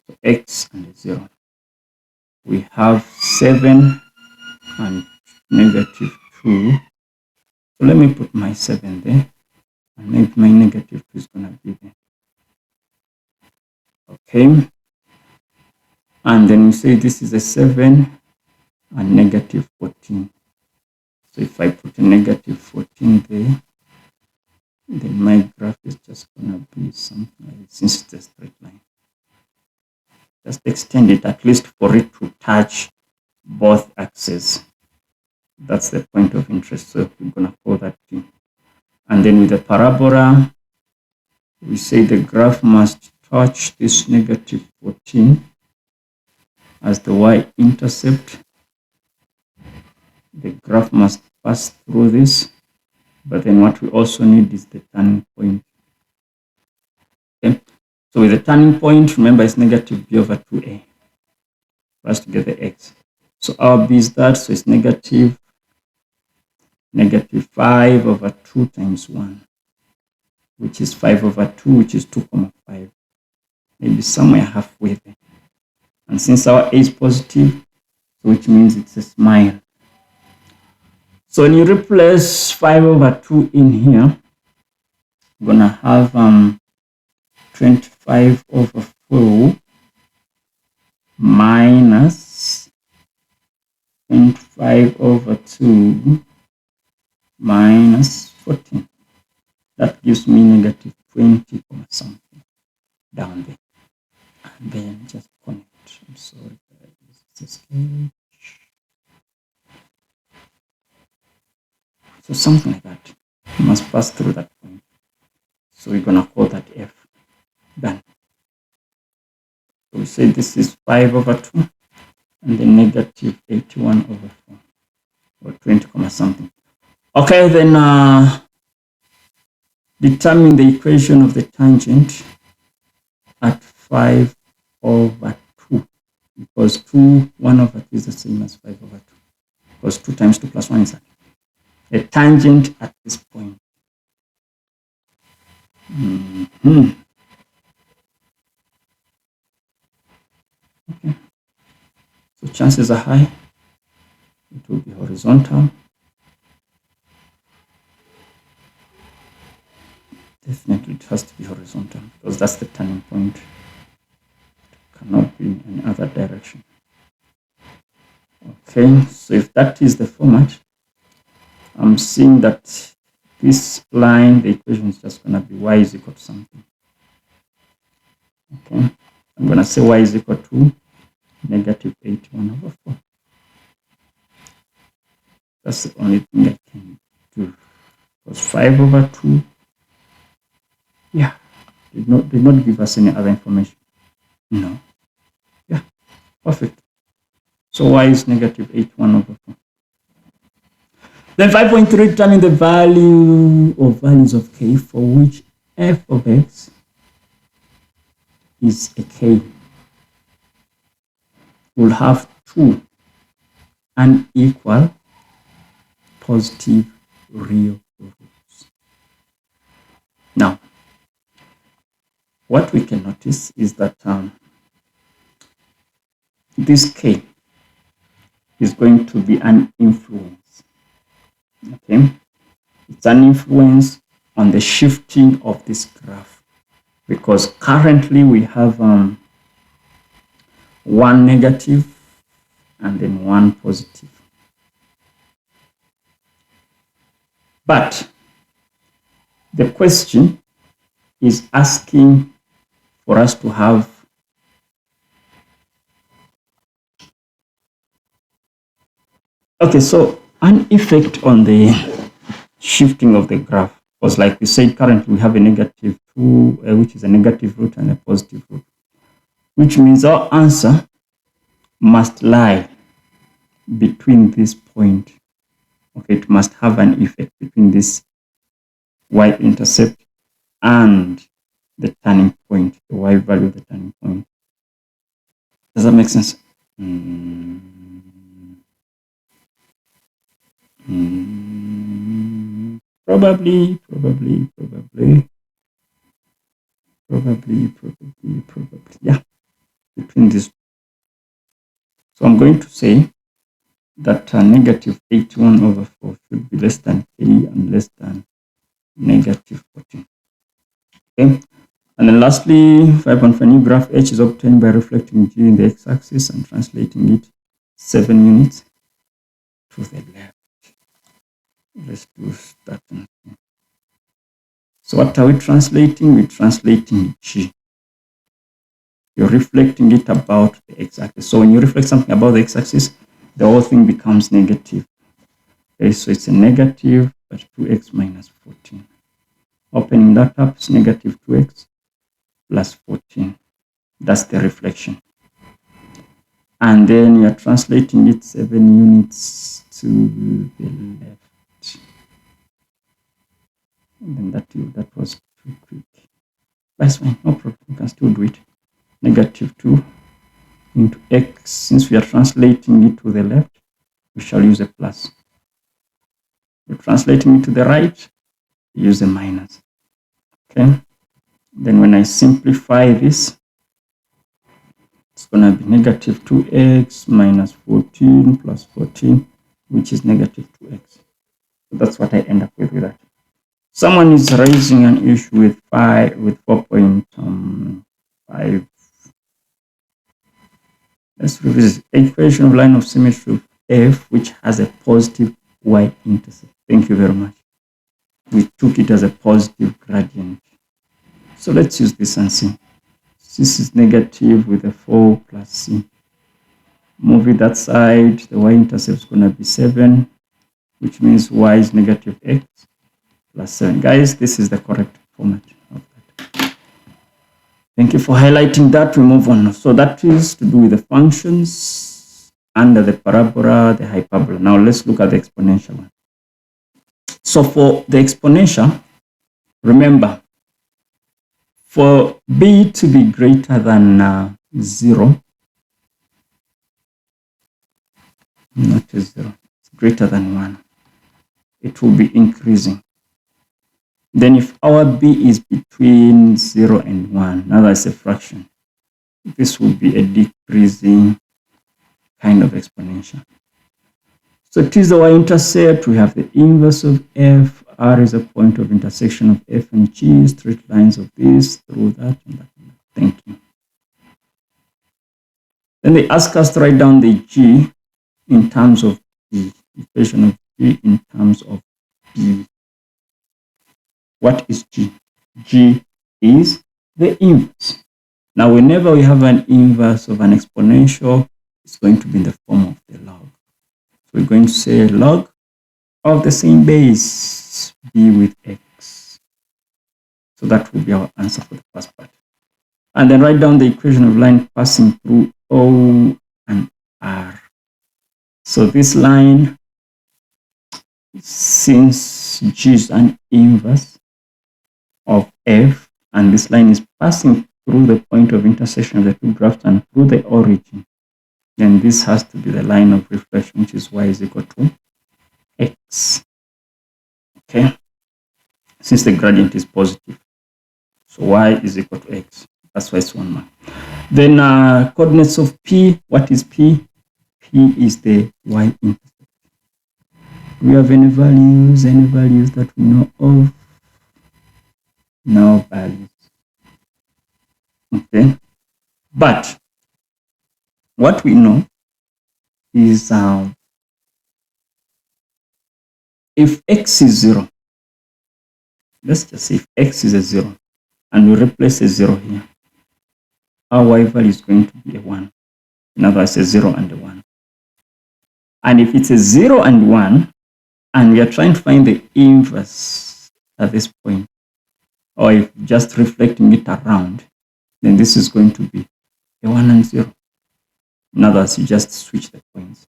[SPEAKER 1] So x and a 0. We have 7 and negative 2. So let me put my 7 there. And maybe my negative 2 is going to be there. Okay. And then we say this is a 7 and negative 14. So if I put a negative 14 there, then my graph is just going to be something like this, since it's a straight line. Just extend it at least for it to touch both axes. That's the point of interest. So we're going to call that P. And then with the parabola, we say the graph must touch this negative 14 as the y-intercept. The graph must pass through this, but then what we also need is the turning point. Okay, so with the turning point, remember it's negative b over 2a for us to get the x. So our b is that, so it's negative 5 over 2 times 1, which is 5 over 2, which is 2,5. Maybe somewhere halfway there. And since our a is positive, which means it's a smile. So when you replace 5 over 2 in here, you're going to have 25 over 4 minus 25 over 2 minus 14. That gives me negative 20 something down there. And then just connect. I'm sorry, so something like that. You must pass through that point. So we're going to call that f. Done. So we say this is 5 over 2 and then negative 81 over 4 or 20 something. Okay, then determine the equation of the tangent at 5 over 2, because 1 over 2 is the same as 5 over 2, because 2 times 2 plus 1 is that. The tangent at this point. Okay. So chances are high it will be horizontal. Definitely it has to be horizontal because that's the turning point. It cannot be in any other direction. Okay, so if that is the format, I'm seeing that this line, the equation is just going to be y is equal to something. Okay, I'm going to say y is equal to negative 81 over 4. That's the only thing I can do. Because 5 over 2, yeah, did not give us any other information. No. Yeah, perfect. So y is negative 81 over 4. Then 5.3, determine the value or values of k for which f of x is a k. We'll have 2 unequal positive real roots. Now, what we can notice is that this k is going to be an influence. Okay, it's an influence on the shifting of this graph, because currently we have 1 negative and then 1 positive. But the question is asking for us to have so an effect on the shifting of the graph was, like we said, currently we have a negative 2, which is a negative root, and a positive root, which means our answer must lie between this point. Okay, it must have an effect between this y-intercept and the turning point, the y value of the turning point. Does that make sense? Probably. Yeah, between these. So I'm going to say that negative 81 over 4 should be less than k and less than negative 14. Okay. And then lastly, 5.5, new graph H is obtained by reflecting G in the x-axis and translating it 7 units to the left. Let's do that. So what are we translating? We're translating G. You're reflecting it about the x-axis. So when you reflect something about the x-axis, the whole thing becomes negative. Okay, so it's a negative, but 2x minus 14. Opening that up, it's negative 2x plus 14. That's the reflection. and then you're translating it 7 units to the left. And then that was too quick. That's fine, no problem, you can still do it. -2 into x, since we are translating it to the left, we shall use a plus. We're translating it to the right, use a minus. Okay, then when I simplify this, it's going to be -2x minus 14 plus 14, which is -2x. So that's what I end up with that. Someone is raising an issue with 4.5. Let's revisit equation of line of symmetry of f, which has a positive y-intercept. Thank you very much. We took it as a positive gradient. So let's use this and see. This is negative with a 4 plus c. Move it that side, the y-intercept is going to be 7, which means y is -x plus 7. Guys, this is the correct format of that. Thank you for highlighting that. We move on. So that is to do with the functions under the parabola, the hyperbola. Now let's look at the exponential one. So for the exponential, remember, for b to be greater than 0, not a 0, it's greater than 1, it will be increasing. Then if our b is between 0 and 1, now that's a fraction, this will be a decreasing kind of exponential. So it is the y-intercept, we have the inverse of f, r is a point of intersection of f and g, straight lines of this, through that and that. Thank you. Then they ask us to write down the g in terms of the equation of g in terms of b. What is g? G is the inverse. Now, whenever we have an inverse of an exponential, it's going to be in the form of the log. So we're going to say log of the same base, b with x. So that will be our answer for the first part. And then write down the equation of line passing through O and R. So this line, since G is an inverse of f, and this line is passing through the point of intersection of the two graphs and through the origin, then this has to be the line of reflection, which is y is equal to x. Okay, since the gradient is positive, so y is equal to x. That's why it's 1 mark. Then coordinates of p. What is p? P is the y-intercept. Do we have any values that we know of? No values. Okay, but what we know is if x is 0, let's just say if x is a 0, and we replace a 0 here, our y value is going to be a 1. In other words, a 0 and a 1. And if it's a 0 and 1, and we are trying to find the inverse at this point, or if just reflecting it around, then this is going to be a 1 and 0. In other words, you just switch the points.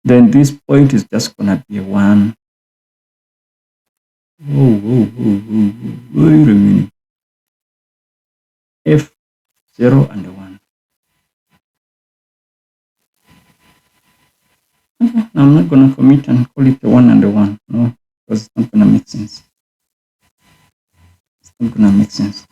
[SPEAKER 1] Then this point is just going to be a 1. Wait a minute. F0 and a 1. Okay, now I'm not going to commit and call it a 1 and a 1. No, because it's not going to make sense. It's not going to make sense.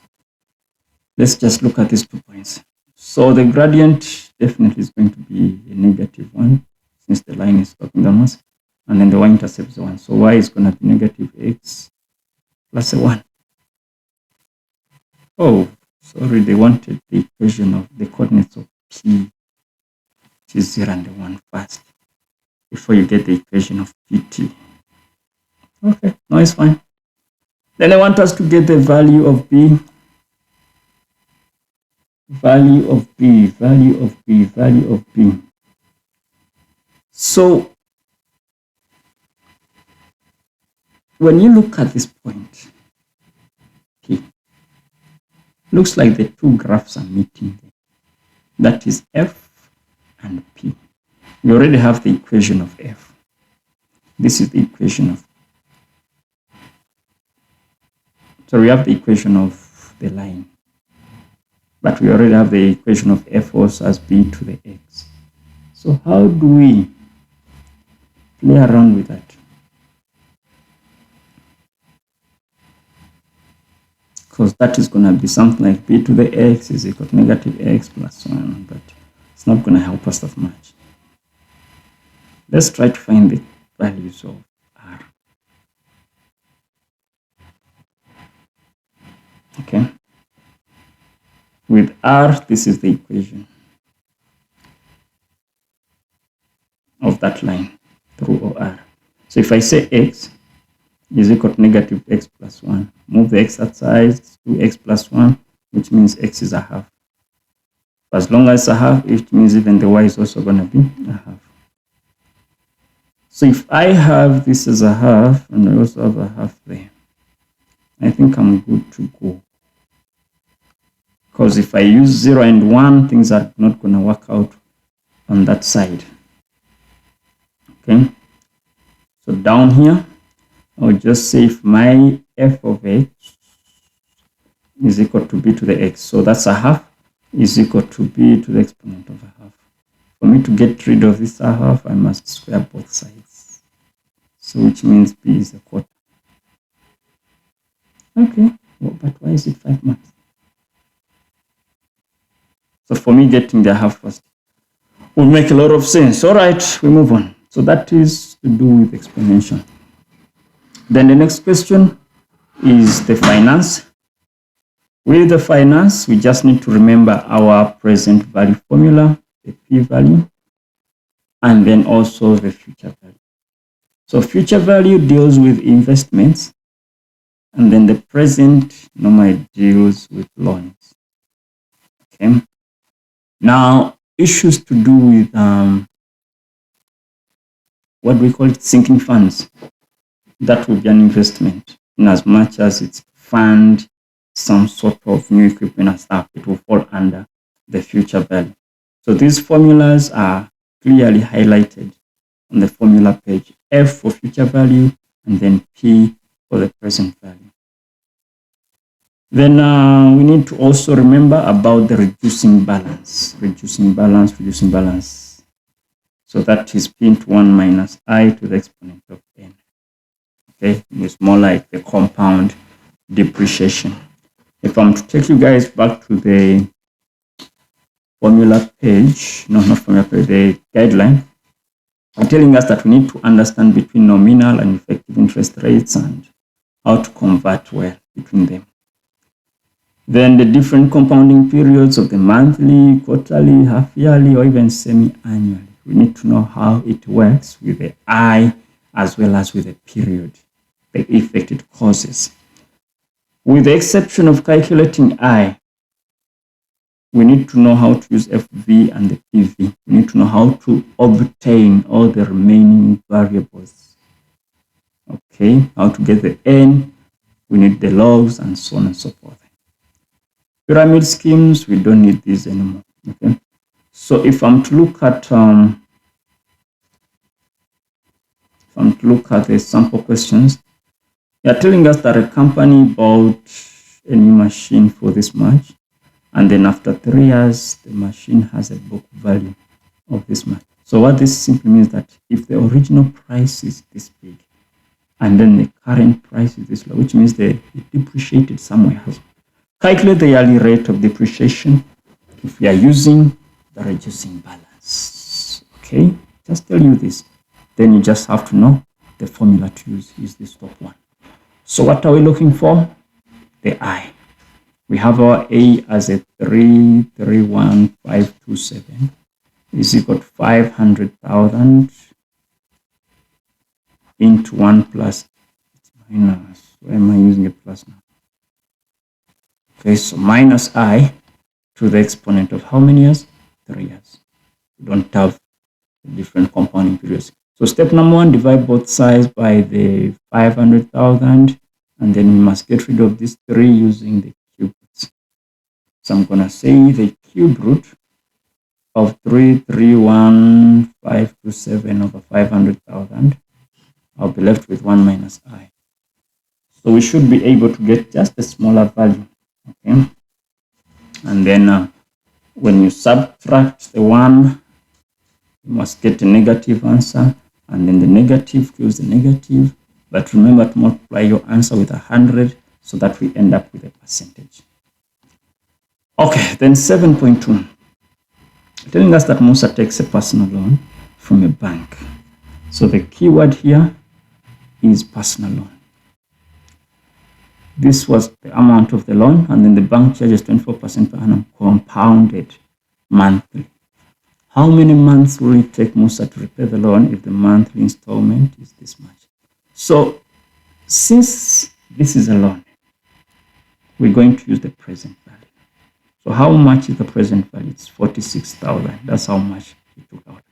[SPEAKER 1] Let's just look at these 2 points. So the gradient definitely is going to be a -1, since the line is sloping downwards, and then the y-intercept is 1. So y is going to be -x plus a 1. Oh, sorry, they wanted the equation of the coordinates of p, which is 0 and 1 first, before you get the equation of pt. Okay, no, it's fine. Then I want us to get the value of b. Value of b. So when you look at this point, P, looks like the two graphs are meeting there. That is f and P. We already have the equation of F. This is the equation of, so we have the equation of the line, but we already have the equation of F also as B to the X. So how do we play around with that? Because that is going to be something like B to the X is equal to negative X plus 1, but it's not going to help us that much. Let's try to find the values of R. Okay. With R, this is the equation of that line through OR. So if I say X is equal to negative X plus 1, move the X outside to X plus 1, which means X is a half. As long as a half, it means even the Y is also going to be a half. So if I have this as a half, and I also have a half there, I think I'm good to go. Because if I use 0 and 1, things are not going to work out on that side. Okay. So down here, I'll just say if my f of x is equal to b to the x, so that's a half, is equal to b to the exponent of a half. For me to get rid of this a half, I must square both sides. So which means b is a quarter. Okay, well, but why is it 5 marks? So for me, getting the half first will make a lot of sense. All right, we move on. So that is to do with exponential. Then the next question is the finance. With the finance, we just need to remember our present value formula, the P value, and then also the future value. So future value deals with investments, and then the present normally deals with loans. Okay. Now, issues to do with what we call it, sinking funds. That would be an investment, in as much as it's fund some sort of new equipment and stuff, it will fall under the future value. So these formulas are clearly highlighted on the formula page. F for future value, and then P for the present value. Then we need to also remember about the reducing balance. Reducing balance. So that is P.1 minus I to the exponent of n. Okay, it's more like the compound depreciation. If I'm to take you guys back to the formula page, no, not formula page, the guideline, I'm telling us that we need to understand between nominal and effective interest rates and how to convert well between them. Then the different compounding periods of the monthly, quarterly, half-yearly, or even semi-annually. We need to know how it works with the I as well as with the period, the effect it causes. With the exception of calculating I, we need to know how to use FV and the PV. We need to know how to obtain all the remaining variables. Okay, how to get the N, we need the logs and so on and so forth. Pyramid schemes, we don't need these anymore. Okay, so if I'm to look at the sample questions, they are telling us that a company bought a new machine for this much, and then after 3 years, the machine has a book value of this much. So what this simply means that if the original price is this big, and then the current price is this low, which means it depreciated somewhere else. Calculate the yearly rate of depreciation if we are using the reducing balance. Okay, just tell you this. Then you just have to know the formula to use is this top one. So what are we looking for? The I. We have our A as a 331,527 is equal to 500,000 into 1 plus minus. Why am I using a plus now? Okay, so minus I to the exponent of how many years? 3 years. We don't have different compounding periods. So step number 1, divide both sides by the 500,000, and then we must get rid of this 3 using the cube roots. So I'm going to say the cube root of 331,527 over 500,000, I'll be left with 1 minus I. So we should be able to get just a smaller value, okay? And then when you subtract the 1, you must get a negative answer, and then the negative kills the negative. But remember to multiply your answer with 100 so that we end up with a percentage. Okay, then 7.2. Telling us that Musa takes a personal loan from a bank. So the keyword here is personal loan. This was the amount of the loan, and then the bank charges 24% per annum compounded monthly. How many months will it take Musa to repay the loan if the monthly installment is this much? So since this is a loan, we're going to use the present value. So how much is the present value? It's 46,000. That's how much we took out.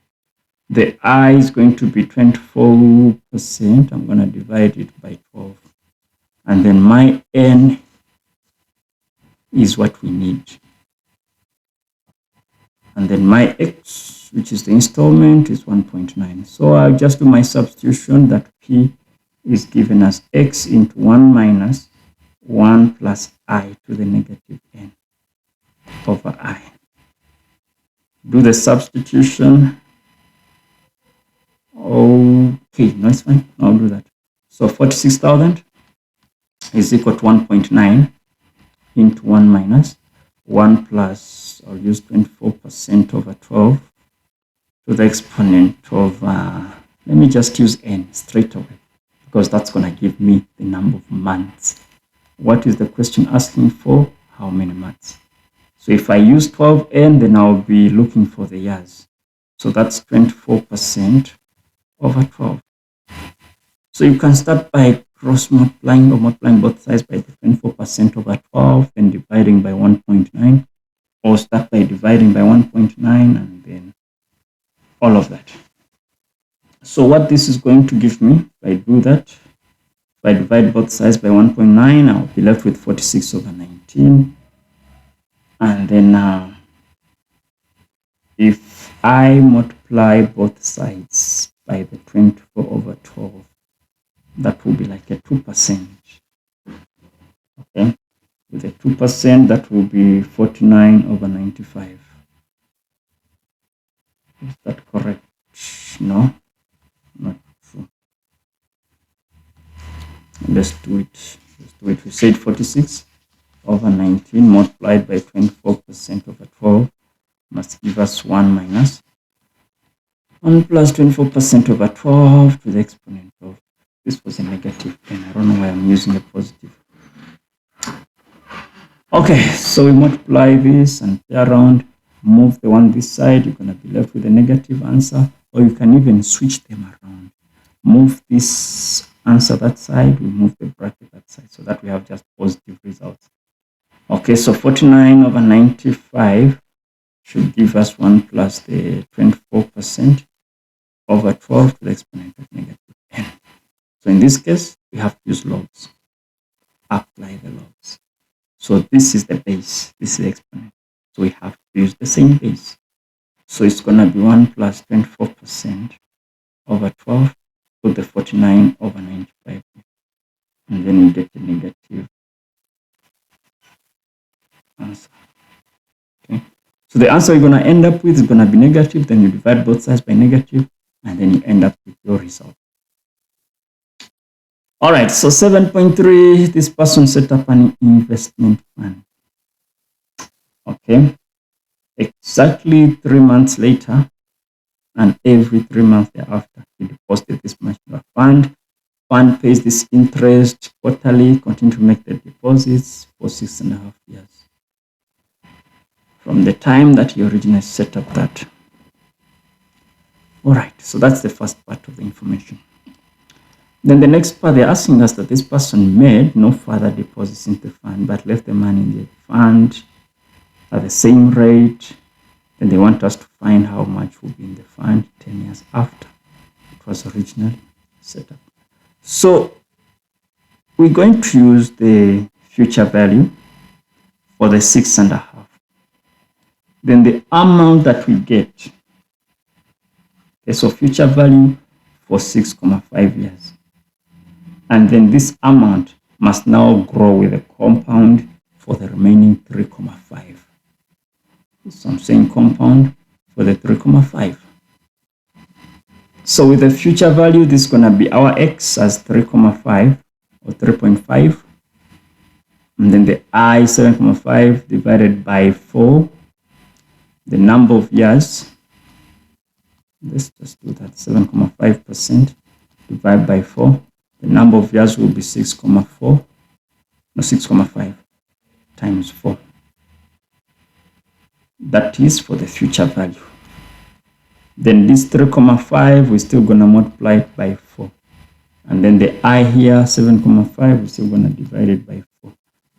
[SPEAKER 1] The I is going to be 24%. I'm going to divide it by 12. And then my N is what we need. And then my X, which is the installment, is 1.9. So I'll just do my substitution that P is given as X into 1 minus 1 plus I to the negative N over I. Do the substitution. Okay, no, it's fine. I'll do that. So 46,000 is equal to 1.9 into 1 minus 1 plus, I'll use 24% over 12 to the exponent of, let me just use N straight away, because that's going to give me the number of months. What is the question asking for? How many months? So if I use 12N, then I'll be looking for the years. So that's 24% over 12. So you can start by cross multiplying or multiplying both sides by the 24% over 12 and dividing by 1.9, or start by dividing by 1.9 and then all of that. So what this is going to give me, if I do that, if I divide both sides by 1.9, I'll be left with 46 over 19. And then if I multiply both sides by the 24 over 12, that will be like a 2%. Okay, with a 2%, that will be 49 over 95. Is that correct? No, not true. Let's do it. We said 46 over 19 multiplied by 24% over 12 must give us 1 minus 1 plus 24% over 12 to the exponent of, this was a negative n. I don't know why I'm using a positive. Okay, so we multiply this and play around, move the one this side, you're going to be left with a negative answer, or you can even switch them around. Move this answer that side, we move the bracket that side, so that we have just positive results. Okay, so 49 over 95 should give us 1 plus the 24% over 12 to the exponent of negative n. So in this case, we have to use logs. Apply the logs. So this is the base, this is the exponent. So we have to use the same base. So it's going to be 1 plus 24% over 12, put the 49 over 95, and then we get the negative answer. Okay. So the answer you're going to end up with is going to be negative, then you divide both sides by negative, and then you end up with your result. All right, so 7.3, this person set up an investment fund. Okay, exactly 3 months later, and every 3 months thereafter, he deposited this much in the fund. Fund pays this interest quarterly, continue to make the deposits for 6.5 years. From the time that he originally set up that. All right, so that's the first part of the information. Then the next part, they're asking us that this person made no further deposits into the fund, but left the money in the fund at the same rate. Then they want us to find how much will be in the fund 10 years after it was originally set up. So we're going to use the future value for the 6.5. then the amount that we get, okay, so future value for 6.5 years. And then this amount must now grow with a compound for the remaining 3.5. So I'm saying compound for the 3.5. So with the future value, this is going to be our x as 3.5 or 3.5. And then the I 7.5 divided by 4. The number of years, let's just do that, 7.5% divided by 4. The number of years will be 6.5 times 4. That is for the future value. Then this 3.5, we're still going to multiply it by 4. And then the I here, 7.5, we're still going to divide it by 4.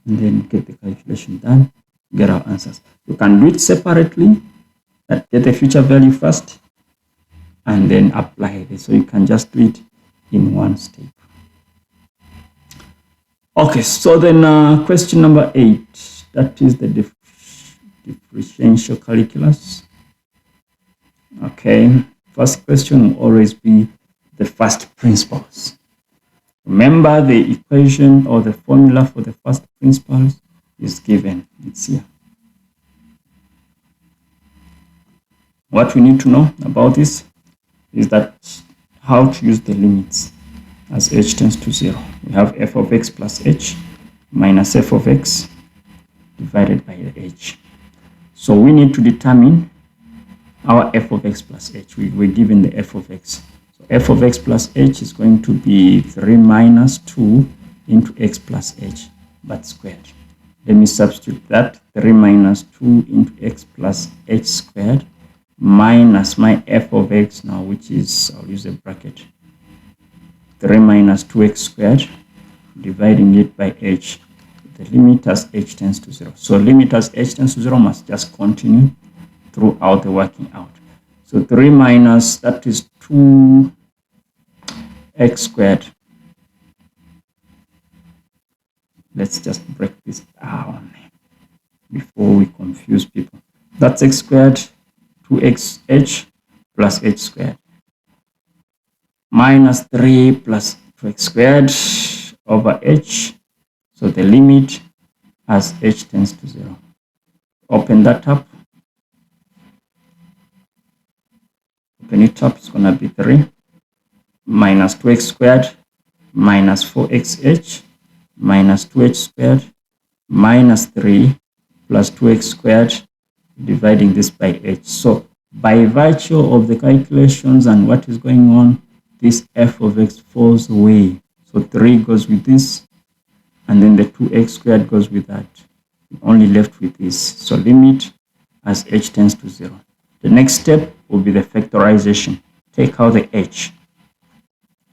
[SPEAKER 1] And then get the calculation done, get our answers. You can do it separately, get the future value first, and then apply this. So you can just do it in one step. Okay, so then question number 8, that is the differential calculus. Okay, first question will always be the first principles. Remember, the equation or the formula for the first principles is given. It's here. What we need to know about this is that how to use the limits as h tends to 0. We have f of x plus h minus f of x divided by the h. So we need to determine our f of x plus h. We're given the f of x. So f of x plus h is going to be 3 minus 2 into x plus h, but squared. Let me substitute that. 3 minus 2 into x plus h squared minus my f of x now, which is, I'll use a bracket, 3 minus 2x squared, dividing it by h. The limit as h tends to 0. So limit as h tends to 0 must just continue throughout the working out. So 3 minus, that is 2x squared. Let's just break this down before we confuse people. That's x squared, 2xh plus h squared, minus 3 plus 2x squared over h. So the limit as h tends to 0. Open that up. Open it up. It's going to be 3 minus 2x squared minus 4xh minus 2h squared minus 3 plus 2x squared, dividing this by h. So by virtue of the calculations and what is going on, this f of x falls away. So 3 goes with this, and then the 2x squared goes with that. We're only left with this. So limit as h tends to 0. The next step will be the factorization. Take out the h.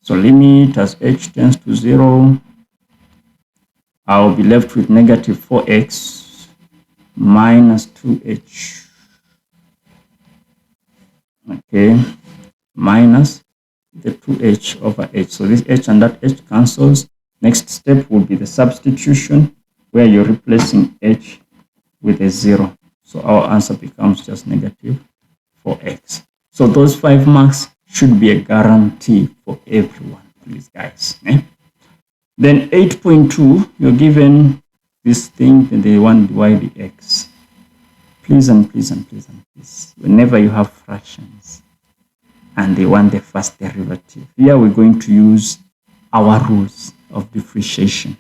[SPEAKER 1] So limit as h tends to 0, I'll be left with negative 4x minus 2h. Okay, minus the 2h over h. So this h and that h cancels. Next step will be the substitution, where you're replacing h with a 0. So our answer becomes just negative 4x. So those 5 marks should be a guarantee for everyone, please guys. Then 8.2, you're given this thing, then they want dy dx. Please and please and please and please, whenever you have fractions and they want the first derivative, here we're going to use our rules of differentiation.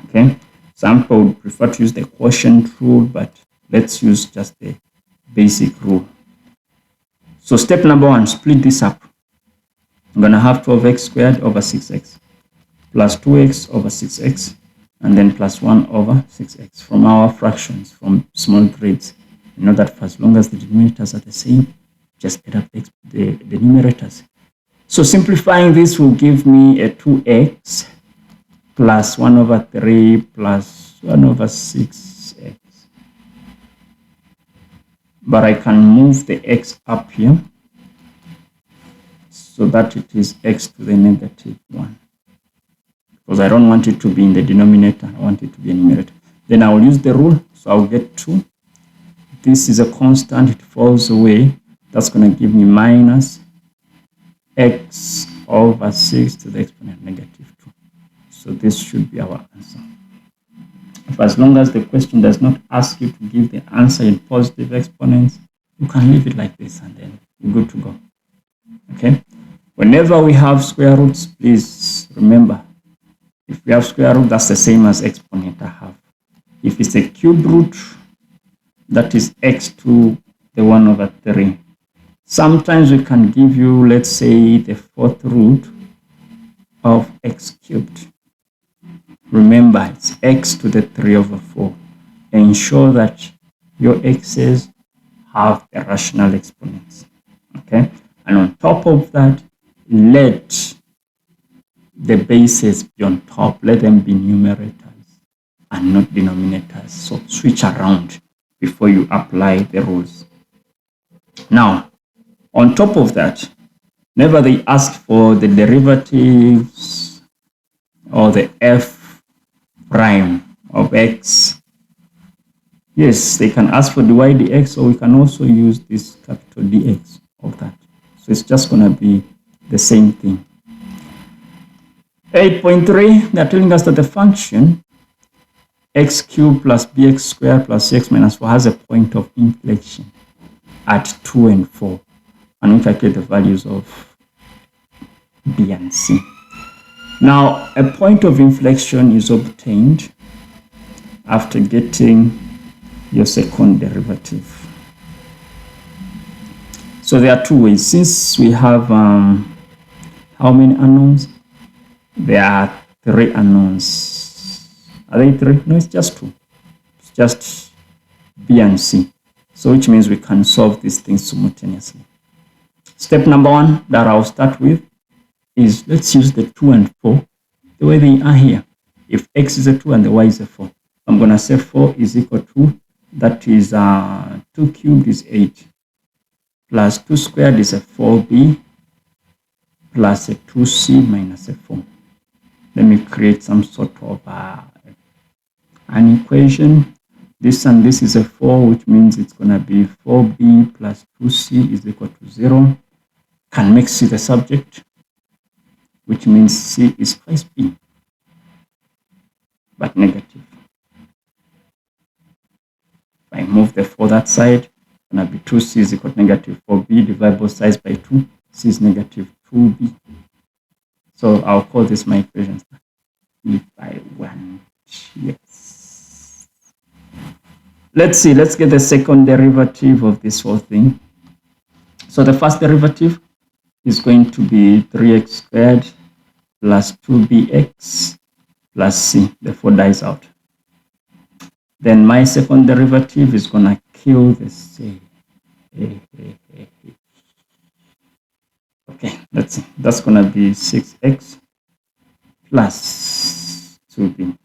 [SPEAKER 1] Okay, some people would prefer to use the quotient rule, but let's use just the basic rule. So step number 1, split this up. I'm going to have 12x squared over 6x plus 2x over 6x and then plus 1 over 6x. From our fractions, from small grades, you know that for as long as the denominators are the same, just add up the numerators. So simplifying this will give me a 2x plus 1 over 3 plus 1 over 6x. But I can move the x up here so that it is x to the negative 1. Because I don't want it to be in the denominator, I want it to be a numerator. Then I will use the rule, so I'll get 2 this is a constant, it falls away. That's going to give me minus x over 6 to the exponent negative 2. So this should be our answer. If as long as the question does not ask you to give the answer in positive exponents, you can leave it like this and then you're good to go. Okay? Whenever we have square roots, please remember, if we have square root, that's the same as exponent I have. If it's a cube root, that is x to the 1 over 3. Sometimes we can give you, let's say, the fourth root of x cubed. Remember, it's x to the 3 over 4. Ensure that your x's have the rational exponents. Okay? And on top of that, let the bases be on top. Let them be numerators and not denominators. So switch around before you apply the rules. Now, on top of that, whenever they ask for the derivatives or the f prime of x, yes, they can ask for dy dx, or we can also use this capital dx of that. So it's just going to be the same thing. 8.3, they're telling us that the function x cubed plus bx squared plus x minus 4 has a point of inflection at 2 and 4. And we calculate the values of b and c. Now, a point of inflection is obtained after getting your second derivative. So there are two ways. Since we have how many unknowns? There are 3 unknowns. Are they 3? No, it's just 2. It's just b and c. So which means we can solve these things simultaneously. Step number 1 that I'll start with is, let's use the 2 and 4 the way they are here. If x is a 2 and the y is a 4, I'm going to say 4 is equal to, that is 2 cubed is 8, plus 2 squared is a 4b, plus a 2c minus a 4. Let me create some sort of an equation. This and this is a 4, which means it's going to be 4b plus 2c is equal to 0. Can make c the subject, which means c is twice b, but negative. If I move the 4 that side, it's going to be 2c is equal to negative 4b, divide both sides by 2, c is negative 2b. So I'll call this my equation if I want. Yes. Let's see, let's get the second derivative of this whole thing. So the first derivative is going to be 3x squared plus 2bx plus c. The 4 dies out. Then my second derivative is going to kill the c. Okay, let's see. That's going to be 6x plus 2b.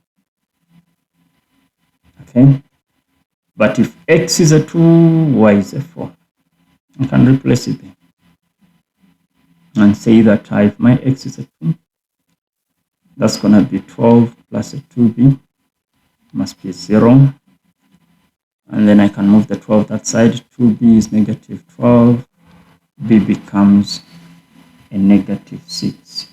[SPEAKER 1] Okay. But if x is a 2, y is a 4. I can replace it there and say that if my x is a 2, that's going to be 12 plus a 2b must be 0. And then I can move the 12 that side. 2b is negative 12. b becomes a negative 6.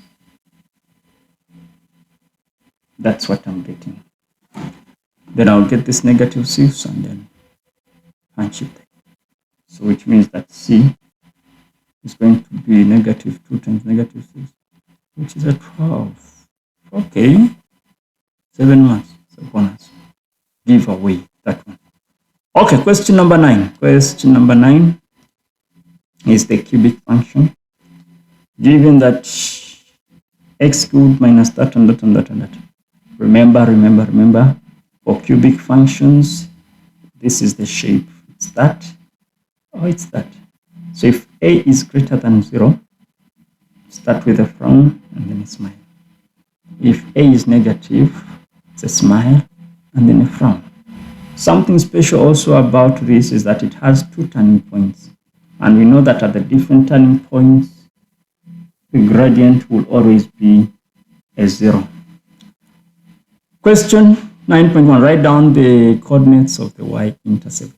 [SPEAKER 1] That's what I'm getting. Then I'll get this negative 6 and then punch it there. So which means that c is going to be negative 2 times negative 6, which is a 12. Okay. 7 months. It's a bonus. Give away that one. Okay, question number 9. Question number 9 is the cubic function. Given that x cubed minus that and that and that and that. Remember, for cubic functions, this is the shape. It's that, or it's that. So if a is greater than 0, start with a frown and then a smile. If a is negative, it's a smile and then a frown. Something special also about this is that it has 2 turning points. And we know that at the different turning points, the gradient will always be a 0. Question 9.1, write down the coordinates of the y-intercept.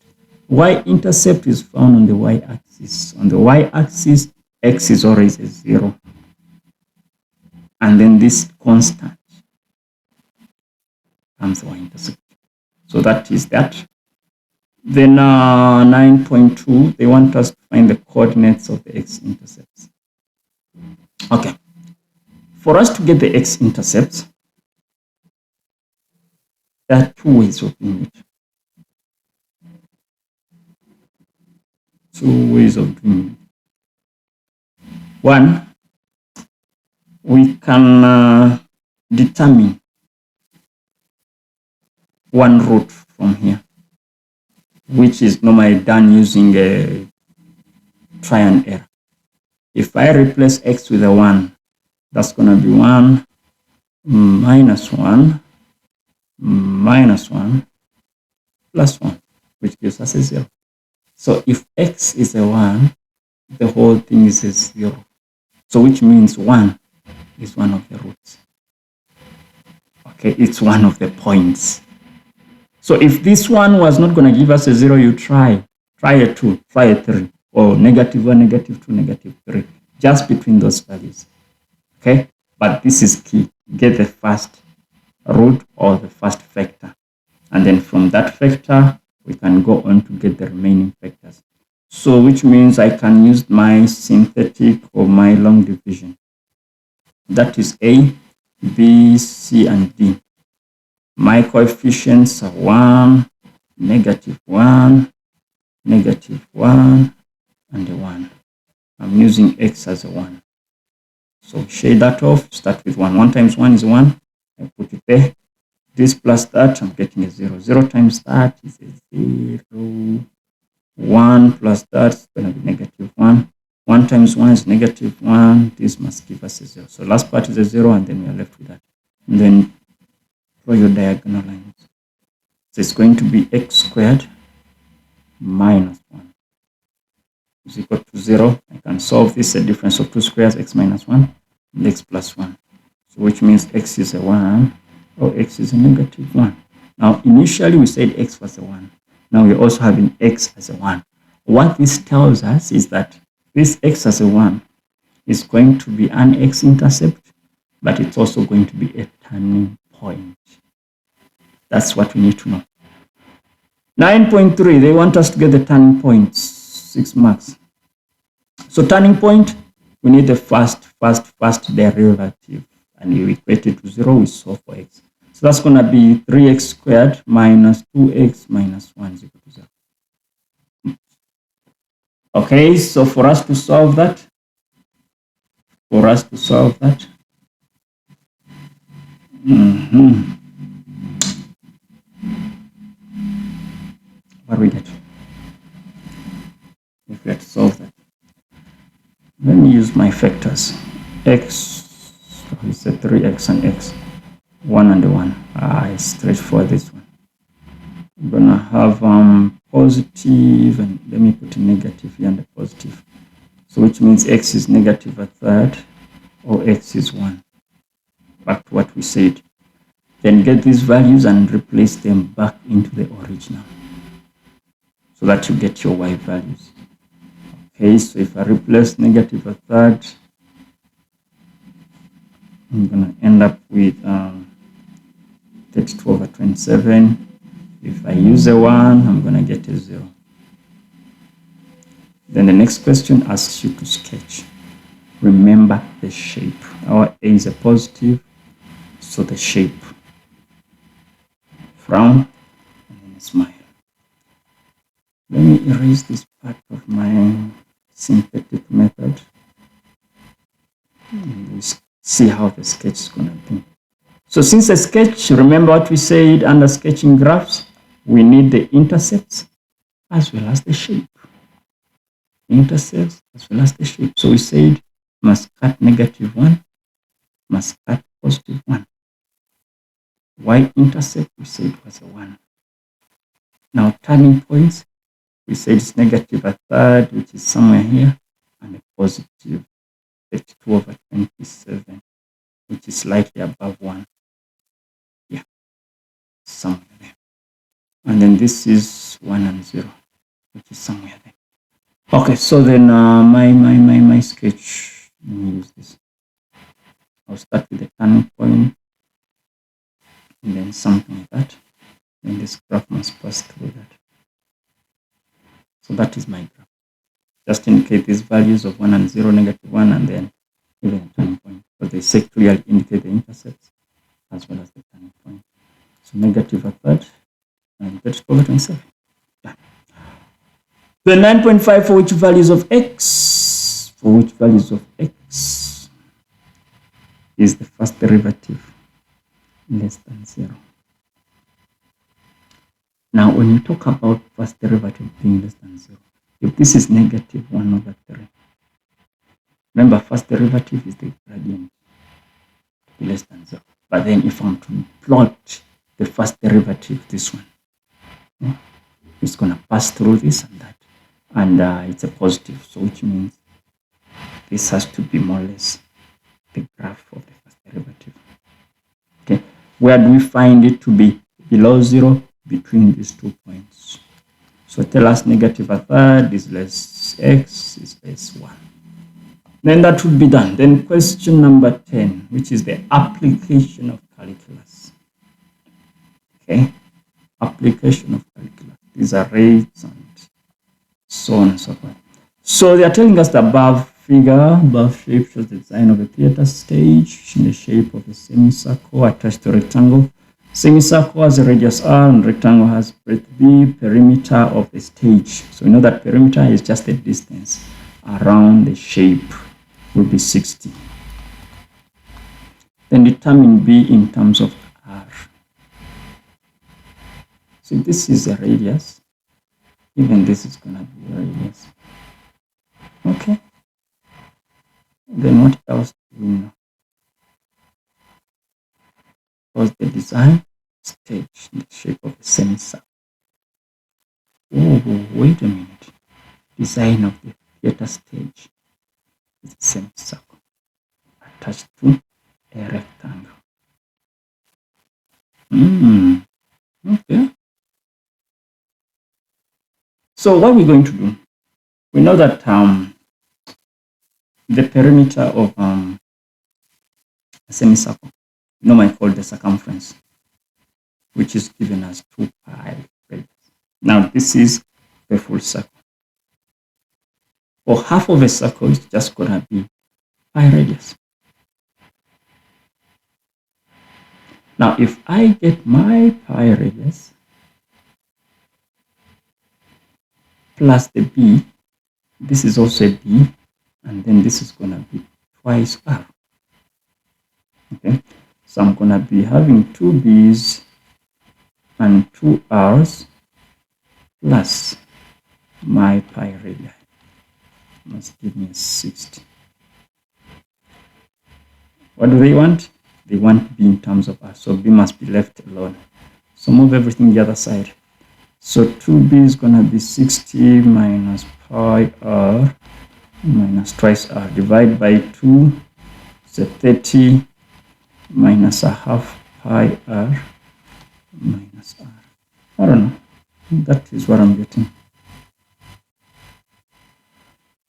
[SPEAKER 1] y-intercept is found on the y-axis. On the y-axis, x is always a 0. And then this constant comes the y-intercept. So that is that. Then 9.2, they want us to find the coordinates of the x-intercepts. Okay. For us to get the x-intercepts, there are two ways of doing it. Two ways of doing it. One, we can determine one root from here, which is normally done using a try and error. If I replace x with a 1, that's going to be 1 minus 1 minus 1 plus 1, which gives us a 0. So if x is a 1, the whole thing is a 0. So which means 1 is one of the roots. Okay, it's one of the points. So if this one was not going to give us a 0, you try a 2, try a 3, or negative 1, negative 2, negative 3, just between those values. Okay, but this is key. Get the first root or the first factor, and then from that factor we can go on to get the remaining factors. So which means I can use my synthetic or my long division. That is A, B, C, and D. My coefficients are 1, negative 1, negative 1, and a 1. I'm using x as a 1. So shade that off, start with 1. 1 times 1 is 1. I put it there. This plus that, I'm getting a 0. 0 times that is a 0. 1 plus that is going to be negative 1. 1 times 1 is negative 1. This must give us a 0. So last part is a 0, and then we are left with that. And then draw your diagonal lines. So it's going to be x squared minus 1 is equal to 0. I can solve this, a difference of 2 squares, x minus 1, and x plus 1. So which means x is a 1, or x is a negative 1. Now, initially we said x was a 1. Now we're also having x as a 1. What this tells us is that this x as a 1 is going to be an x-intercept, but it's also going to be a turning point. That's what we need to know. 9.3, they want us to get the turning point, 6 marks. So turning point, we need the first derivative, and you equate it to 0, we solve for x. So that's going to be 3x squared minus 2x minus 1 is equal to 0. Okay, so for us to solve that, what do we get? If we have to solve that, let me use my factors. X is a 3x and x, 1 and 1. It's straightforward, this one. I'm gonna have positive, and let me put a negative here and a positive. So which means x is negative a third, or x is 1. Back to what we said. Then get these values and replace them back into the original, so that you get your y values. Okay, so if I replace negative a third, I'm going to end up with 32 over 27. If I use a 1, I'm going to get a 0. Then the next question asks you to sketch. Remember the shape. Our A is a positive, so the shape. Frown, and then a smile. Let me erase this part of my synthetic method. And we see how the sketch is going to be. So since a sketch, remember what we said under sketching graphs, we need the intercepts as well as the shape. Intercepts as well as the shape. So we said must cut negative 1, must cut positive 1. Y-intercept, we said was a 1. Now turning points, we said it's negative a third, which is somewhere here, and a positive 32 over 27, which is slightly above 1. Yeah, somewhere there. And then this is 1 and 0. which is somewhere there. Okay, so then my sketch, let me use this. I'll start with the turning point, and then something like that. And this graph must pass through that. So that is my graph. Just indicate these values of 1 and 0, -1, and then even a turning point. But they say clearly indicate the intercepts as well as the turning point. So -1/3 and get it over 27. Yeah. The 9.5 for which values of x? For which values of x is the first derivative less than 0? Now, when you talk about first derivative being less than 0, if this is -1/3, remember first derivative is the gradient less than 0. But then if I'm to plot the first derivative, this one, it's going to pass through this and that. And it's a positive, so which means this has to be more or less the graph of the first derivative. Okay, where do we find it to be below 0? Between these 2 points. So tell us -1/3 is less x is less 1. Then that would be done. Then question number 10, which is the application of calculus. Okay, application of calculus. These are rates and so on and so forth. So they are telling us the above figure, above shape shows the design of a theater stage in the shape of a semicircle attached to a rectangle. Semicircle has a radius r and rectangle has breadth b. Perimeter of the stage. So we know that perimeter is just the distance around the shape, will be 60. Then determine b in terms of r. So this is a radius. Even this is going to be a radius. Okay. Then what else do we know? Was the design stage in the shape of a semicircle. Oh, wait a minute. Design of the theater stage is a semicircle attached to a rectangle. Okay. So what we're going to do, we know that the perimeter of a semicircle, normally called the circumference, which is given as 2 pi radius. Now this is the full circle. For half of a circle, it's just going to be pi radius. Now if I get my pi radius plus the b, this is also a b, and then this is going to be twice r. Okay, so I'm going to be having 2 b's and 2 r's plus my pi radii. Must give me 60. What do they want? They want b in terms of r, so b must be left alone. So move everything the other side. So 2b is going to be 60 minus pi r minus twice r. Divide by 2, so 30 minus a half pi r minus r. I don't know. That is what I'm getting.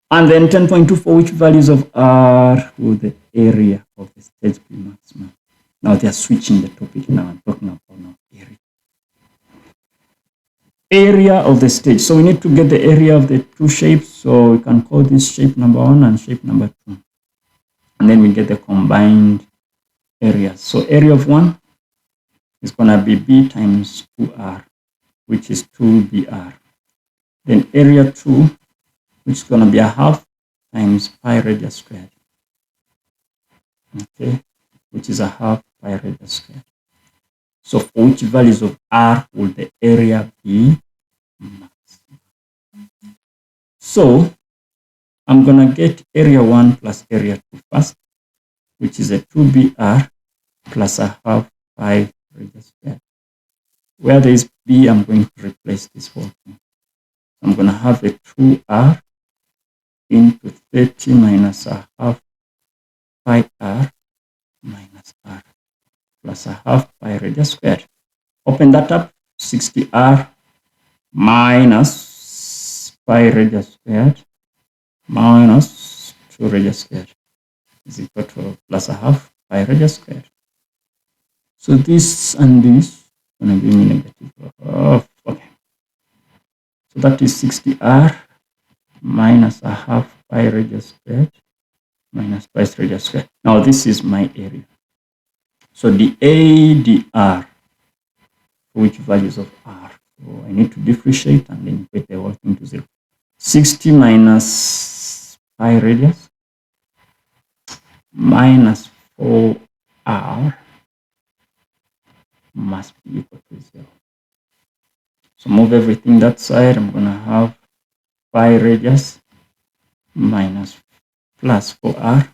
[SPEAKER 1] And then 10.2, for which values of r will the area of the stage be maximum? Now they are switching the topic now. I'm talking about now area. Area of the stage. So we need to get the area of the two shapes. So we can call this shape number 1 and shape number 2. And then we get the combined area. So area of 1 is going to be b times 2r, which is 2br. Then area 2, which is going to be a half times pi radius squared. Okay, which is a half pi radius squared. So for which values of r will the area be maximum? So I'm going to get area 1 plus area 2 first, which is a 2br plus a half pi radius squared. Where there is b, I'm going to replace this whole thing. I'm going to have a 2r into 30 minus a half pi r minus r plus a half pi radius squared. Open that up, 60r minus pi radius squared minus 2 radius squared is equal to plus a half pi radius squared. So this and this is going to give me negative of, okay. So that is 60r minus a half pi radius squared minus twice radius squared. Now this is my area. So the ADR, which values of r? So I need to differentiate and then equate the whole thing to 0. 60 minus pi radius minus 4r must be equal to 0. So move everything that side. I'm going to have pi radius minus plus 4r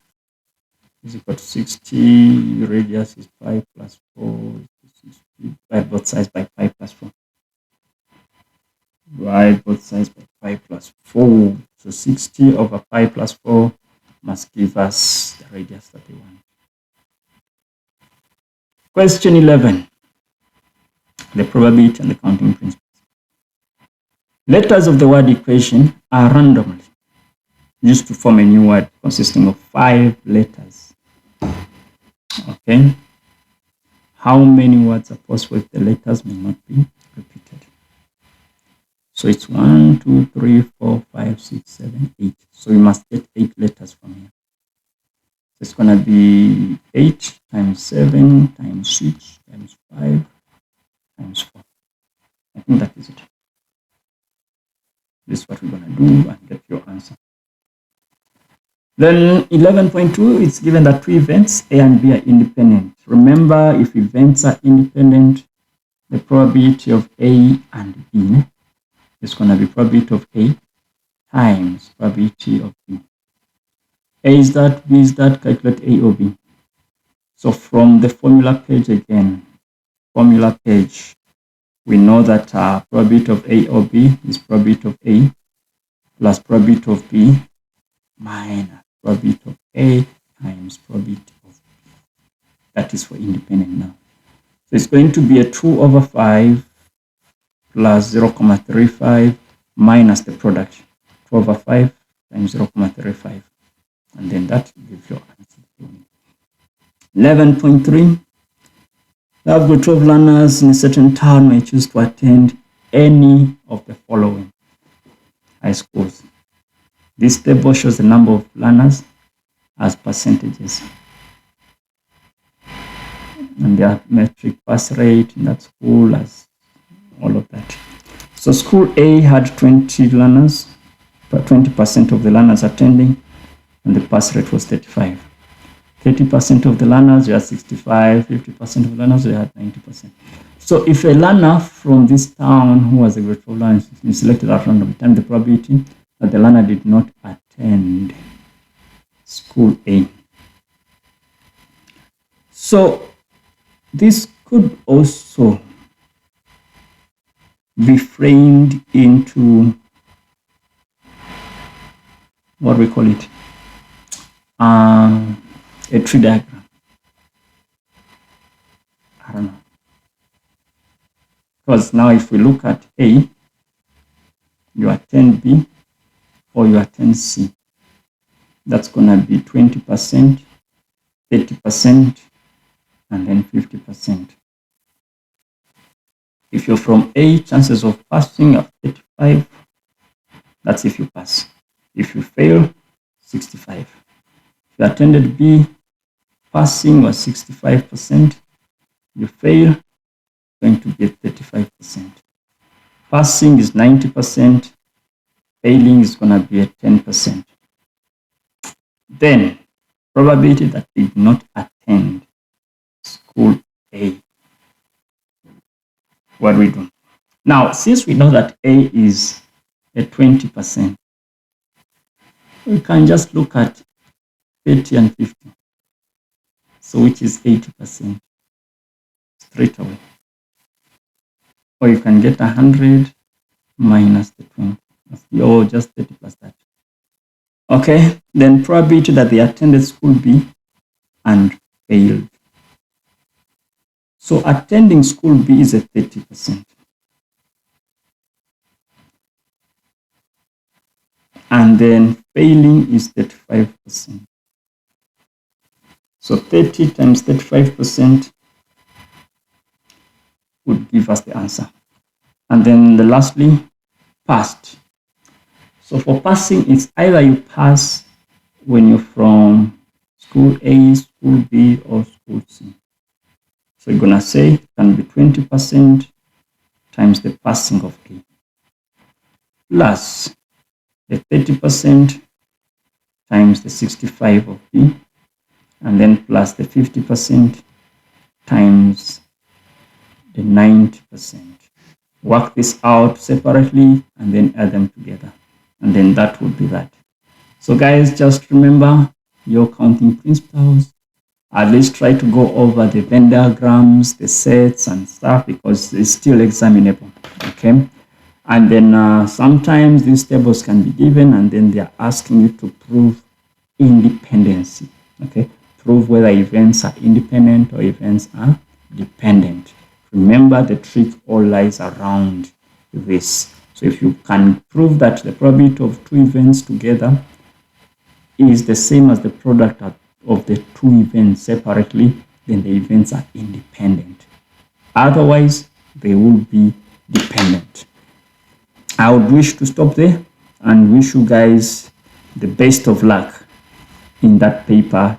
[SPEAKER 1] is equal to 60. Radius is pi plus 4. 60. Divide both sides by pi plus 4. Divide both sides by pi plus 4. So 60 over pi plus 4 must give us the radius that we want. Question 11. The probability and the counting principles. Letters of the word equation are randomly used to form a new word consisting of 5 letters. Okay. How many words are possible if the letters may not be repeated? So it's 1, 2, 3, 4, 5, 6, 7, 8. So we must get 8 letters from here. So it's going to be 8 times 7 times 6 times 5 times 4. I think that is it. This is what we're going to do and get your answer. Then 11.2, it's given that 2 events, A and B, are independent. Remember, if events are independent, the probability of A and B is going to be probability of A times probability of B. A is that, B is that, calculate A or B. So from the formula page again, formula page, we know that probability of A or B is probability of A plus probability of B minus probability of A times probability of B. That is for independent now. So it's going to be a 2 over 5 plus 0.35 minus the product. 2 over 5 times 0.35. And then that gives your answer. 11.3. I've got 12 learners in a certain town may choose to attend any of the following high schools. This table shows the number of learners as percentages and their metric pass rate in that school, as all of that. So school A had 20 learners, but 20% of the learners attending, and the pass rate was 35. 30% of the learners were 65, 50% of the learners were at 90%. So if a learner from this town who was a grade 12 learner is selected at random time, the probability that the learner did not attend school A. So this could also be framed into what we call it, a tree diagram. I don't know. Because now if we look at A, you attend B or you attend C. That's going to be 20%, 30%, and then 50%. If you're from A, chances of passing are 35. That's if you pass. If you fail, 65. If you attended B, passing was 65%. You fail, going to get 35%. Passing is 90%. Failing is going to be at 10%. Then, probability that did not attend school A. What do we do? Now, since we know that A is at 20%, we can just look at 30 and 50. So which is 80% straight away. Or you can get 100 minus the 20. Or just 30 plus that. Okay, then probability that they attended school B and failed. So attending school B is at 30%. and then failing is 35%. So 30 times 35% would give us the answer. And then lastly, passed. So for passing, it's either you pass when you're from school A, school B, or school C. So you're gonna say it can be 20% times the passing of A plus the 30% times the 65 of B, and then plus the 50% times the 90%. Work this out separately and then add them together, and then that would be that. So guys, just remember your counting principles. At least try to go over the Venn diagrams, the sets and stuff, because it's still examinable. Okay, and then sometimes these tables can be given and then they are asking you to prove independency. Okay, prove whether events are independent or events are dependent. Remember, the trick all lies around this. So if you can prove that the probability of two events together is the same as the product of the two events separately, then the events are independent. Otherwise, they will be dependent. I would wish to stop there and wish you guys the best of luck in that paper